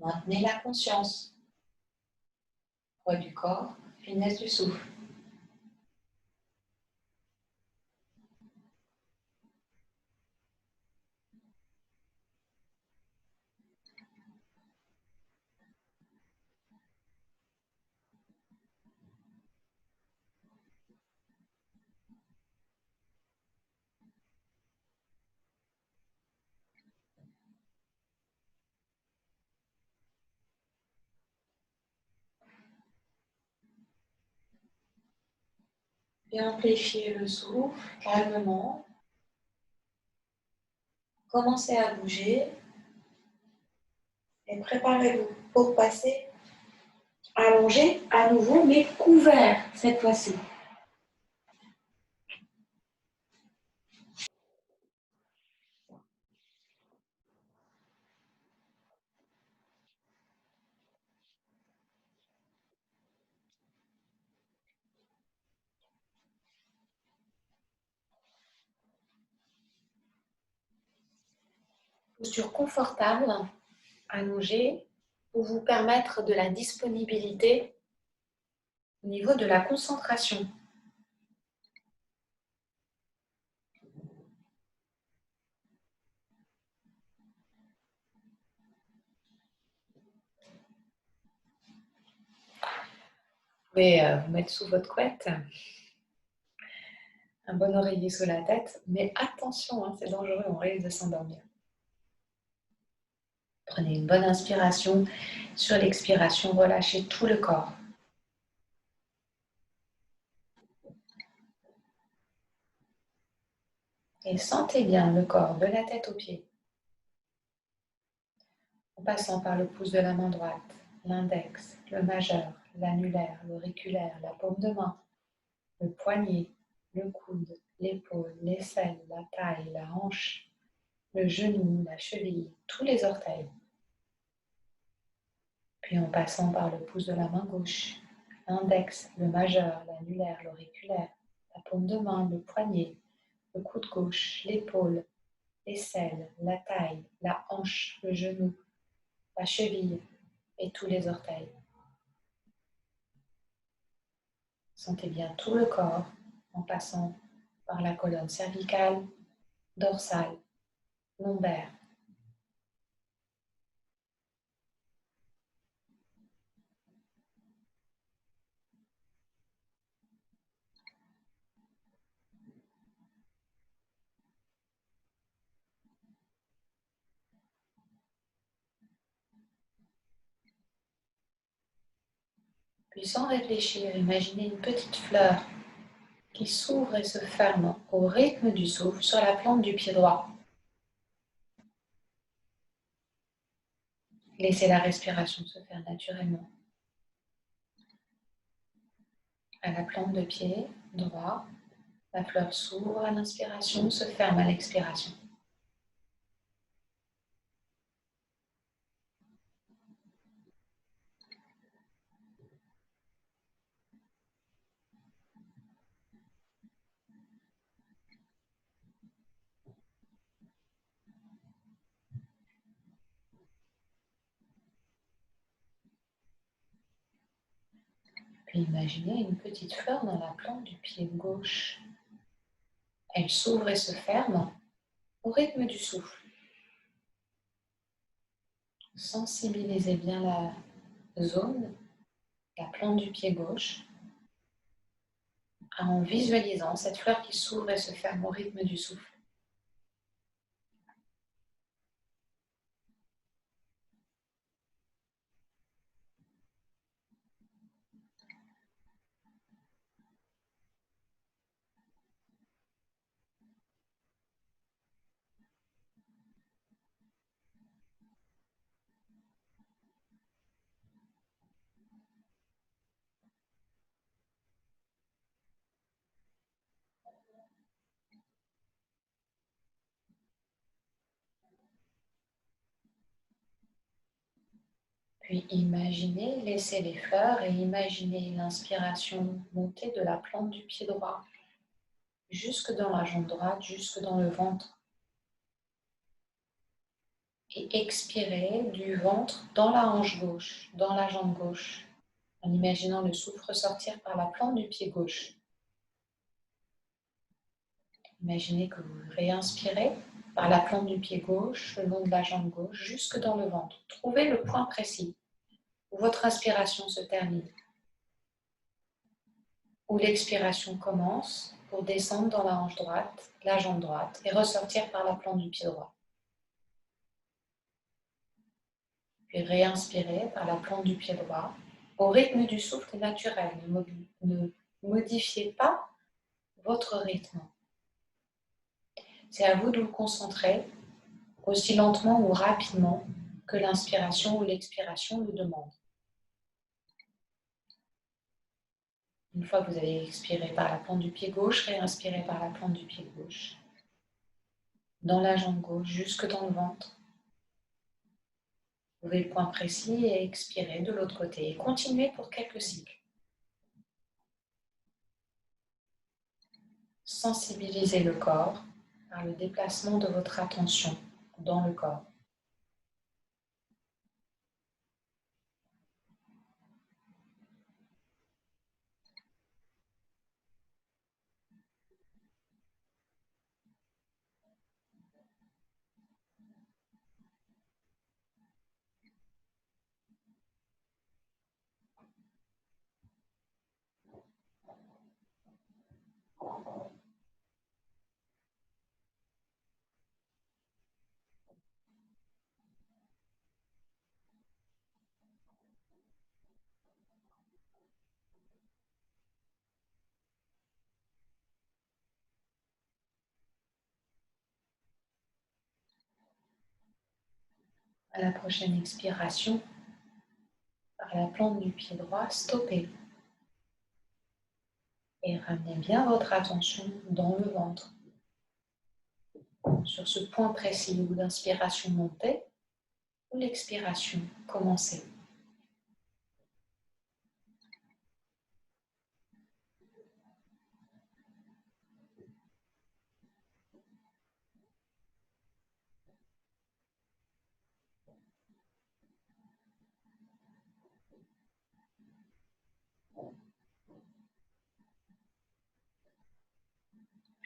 Maintenez la conscience. Poids du corps, finesse du souffle. Puis amplifiez le souffle calmement. Commencez à bouger et préparez-vous pour passer allongé à nouveau, mais couvert cette fois-ci. Posture confortable, allongée, pour vous permettre de la disponibilité au niveau de la concentration. Vous pouvez vous mettre sous votre couette, un bon oreiller sous la tête, mais attention, hein, c'est dangereux, on risque de s'endormir. Prenez une bonne inspiration. Sur l'expiration, relâchez tout le corps. Et sentez bien le corps de la tête aux pieds. En passant par le pouce de la main droite, l'index, le majeur, l'annulaire, l'auriculaire, la paume de main, le poignet, le coude, l'épaule, l'aisselle, la taille, la hanche, le genou, la cheville, tous les orteils. Puis en passant par le pouce de la main gauche, l'index, le majeur, l'annulaire, l'auriculaire, la paume de main, le poignet, le coude gauche, l'épaule, l'aisselle, la taille, la hanche, le genou, la cheville et tous les orteils. Sentez bien tout le corps en passant par la colonne cervicale, dorsale, lombaire. Puis sans réfléchir, imaginez une petite fleur qui s'ouvre et se ferme au rythme du souffle sur la plante du pied droit. Laissez la respiration se faire naturellement. À la plante de pied droit, la fleur s'ouvre à l'inspiration, se ferme à l'expiration. Puis imaginez une petite fleur dans la plante du pied gauche. Elle s'ouvre et se ferme au rythme du souffle. Sensibilisez bien la zone, la plante du pied gauche, en visualisant cette fleur qui s'ouvre et se ferme au rythme du souffle. Puis imaginez, laissez les fleurs et imaginez l'inspiration monter de la plante du pied droit jusque dans la jambe droite, jusque dans le ventre. Et expirez du ventre dans la hanche gauche, dans la jambe gauche, en imaginant le souffle ressortir par la plante du pied gauche. Imaginez que vous réinspirez par la plante du pied gauche, le long de la jambe gauche, jusque dans le ventre. Trouvez le point précis où votre inspiration se termine, où l'expiration commence pour descendre dans la hanche droite, la jambe droite et ressortir par la plante du pied droit. Puis réinspirez par la plante du pied droit au rythme du souffle naturel. Ne modifiez pas votre rythme. C'est à vous de vous concentrer aussi lentement ou rapidement que l'inspiration ou l'expiration le demandent. Une fois que vous avez expiré par la plante du pied gauche, réinspirez par la plante du pied gauche. Dans la jambe gauche, jusque dans le ventre. Ouvrez le point précis et expirez de l'autre côté. Et continuez pour quelques cycles. Sensibilisez le corps par le déplacement de votre attention dans le corps. À la prochaine expiration, par la plante du pied droit, stoppez. Et ramenez bien votre attention dans le ventre. Sur ce point précis où l'inspiration montait, ou l'expiration commençait.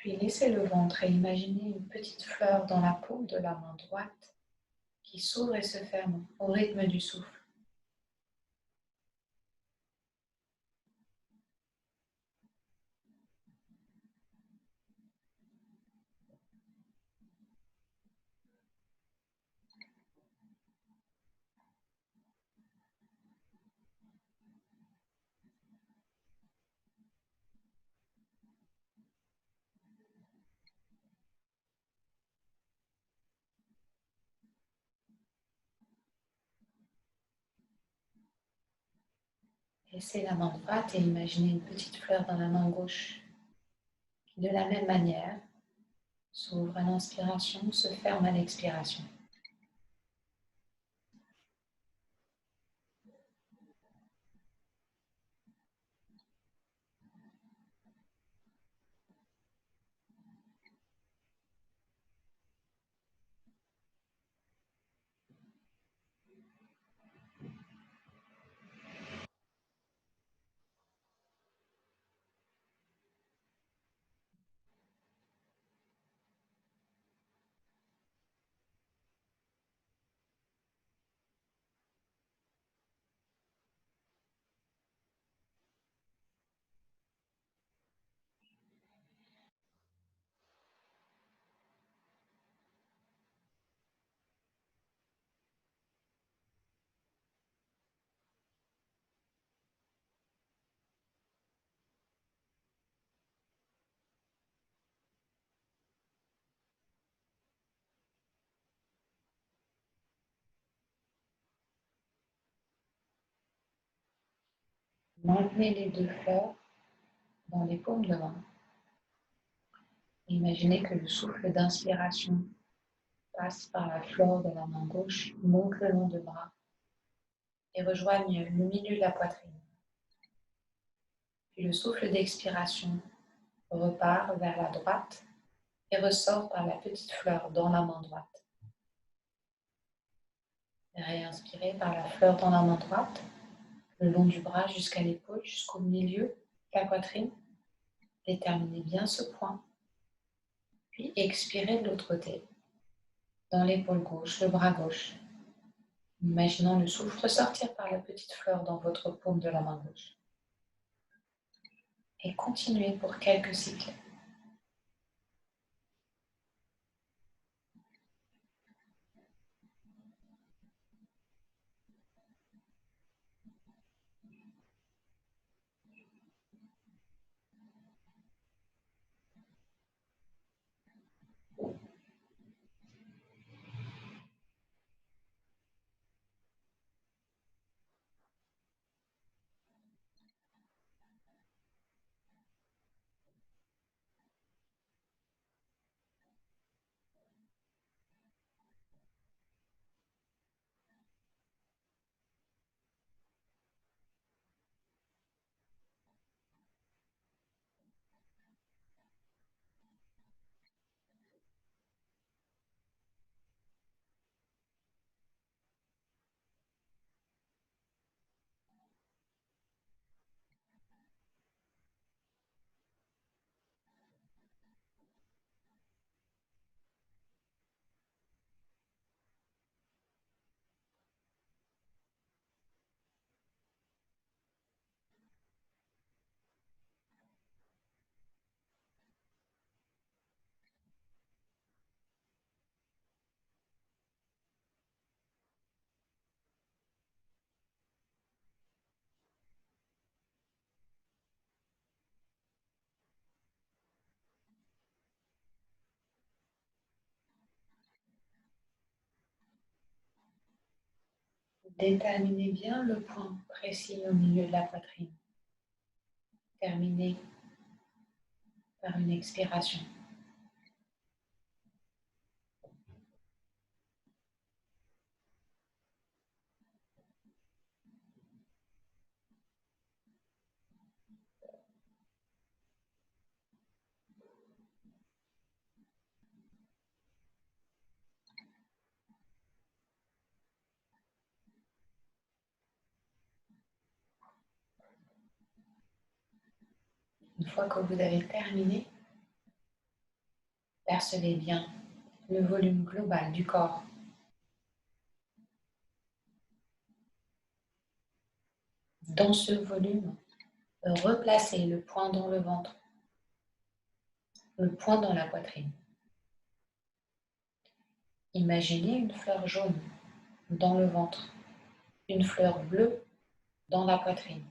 Puis laissez le ventre et imaginez une petite fleur dans la paume de la main droite qui s'ouvre et se ferme au rythme du souffle. Laissez la main droite et imaginez une petite fleur dans la main gauche qui, de la même manière, s'ouvre à l'inspiration, se ferme à l'expiration. Maintenez les deux fleurs dans les paumes de main. Imaginez que le souffle d'inspiration passe par la fleur de la main gauche, monte le long du bras et rejoigne le milieu de la poitrine. Puis le souffle d'expiration repart vers la droite et ressort par la petite fleur dans la main droite. Réinspirez par la fleur dans la main droite, le long du bras jusqu'à l'épaule, jusqu'au milieu de la poitrine. Déterminez bien ce point. Puis expirez de l'autre côté, dans l'épaule gauche, le bras gauche. Imaginant le souffle ressortir par la petite fleur dans votre paume de la main gauche. Et continuez pour quelques cycles. Déterminez bien le point précis au milieu de la poitrine. Terminez par une expiration. Une fois que vous avez terminé, percevez bien le volume global du corps. Dans ce volume, replacez le poing dans le ventre, le poing dans la poitrine. Imaginez une fleur jaune dans le ventre, une fleur bleue dans la poitrine.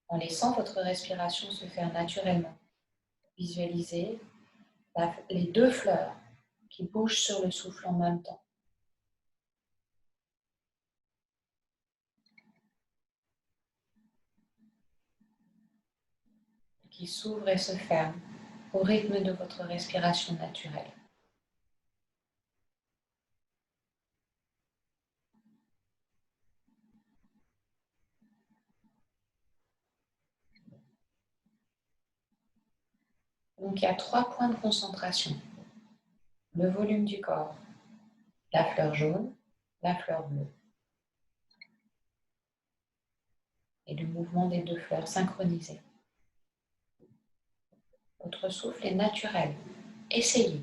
En laissant votre respiration se faire naturellement, visualisez les deux fleurs qui bougent sur le souffle en même temps. Qui s'ouvrent et se ferment au rythme de votre respiration naturelle. Donc il y a 3 points de concentration. Le volume du corps, la fleur jaune, la fleur bleue. Et le mouvement des deux fleurs synchronisé. Votre souffle est naturel. Essayez.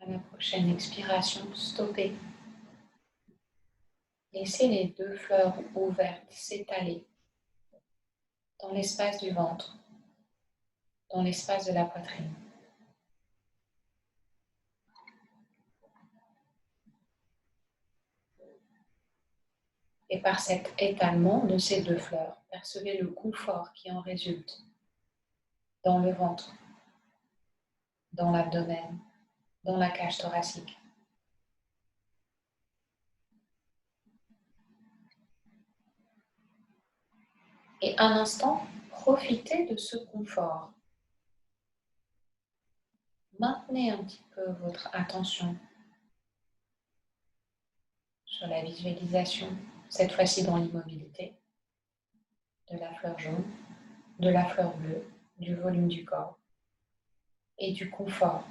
À la prochaine expiration, stoppez. Laissez les deux fleurs ouvertes s'étaler dans l'espace du ventre, dans l'espace de la poitrine. Et par cet étalement de ces deux fleurs, percevez le confort qui en résulte dans le ventre, dans l'abdomen, dans la cage thoracique. Et un instant, profitez de ce confort. Maintenez un petit peu votre attention sur la visualisation, cette fois-ci dans l'immobilité, de la fleur jaune, de la fleur bleue, du volume du corps et du confort.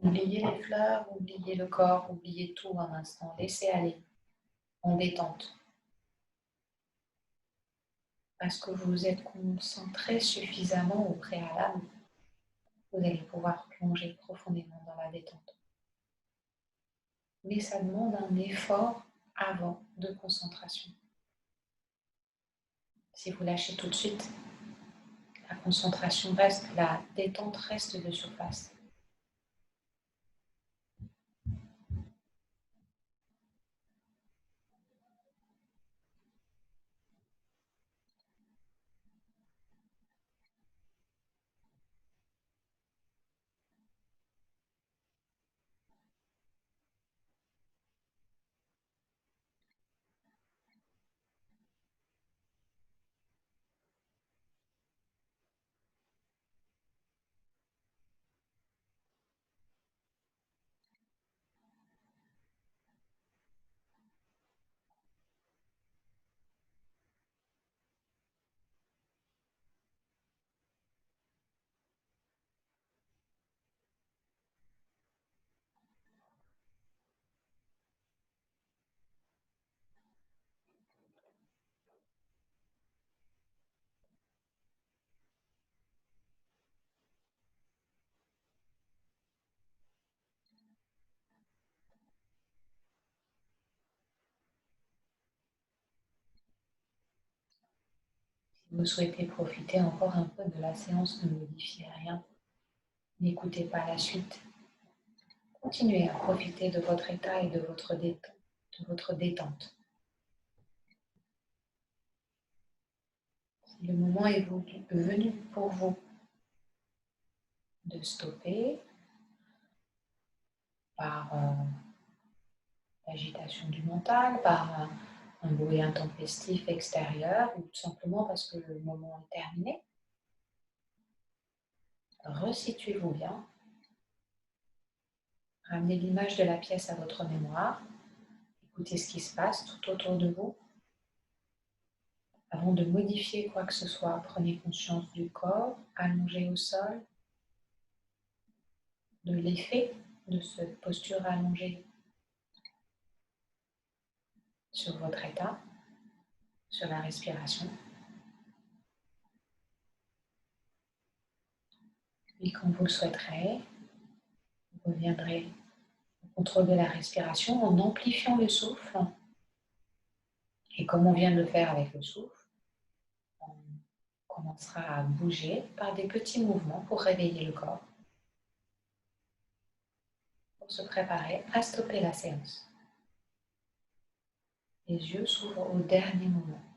Oubliez les fleurs, oubliez le corps, oubliez tout un instant. Laissez aller en détente. parce que vous vous êtes concentré suffisamment au préalable, vous allez pouvoir plonger profondément dans la détente. Mais ça demande un effort avant de concentration. Si vous lâchez tout de suite, la concentration reste, la détente reste de surface. Si vous souhaitez profiter encore un peu de la séance, ne modifiez rien. N'écoutez pas la suite. Continuez à profiter de votre état et de votre détente. Si le moment est venu pour vous de stopper par l'agitation du mental, par un bruit intempestif extérieur ou tout simplement parce que le moment est terminé, resituez-vous bien. Ramenez l'image de la pièce à votre mémoire. Écoutez ce qui se passe tout autour de vous. Avant de modifier quoi que ce soit, prenez conscience du corps allongé au sol, de l'effet de cette posture allongée sur votre état, sur la respiration. Puis quand vous le souhaiterez, vous reviendrez au contrôle de la respiration en amplifiant le souffle. Et comme on vient de le faire avec le souffle, on commencera à bouger par des petits mouvements pour réveiller le corps, pour se préparer à stopper la séance. Les yeux s'ouvrent au dernier moment.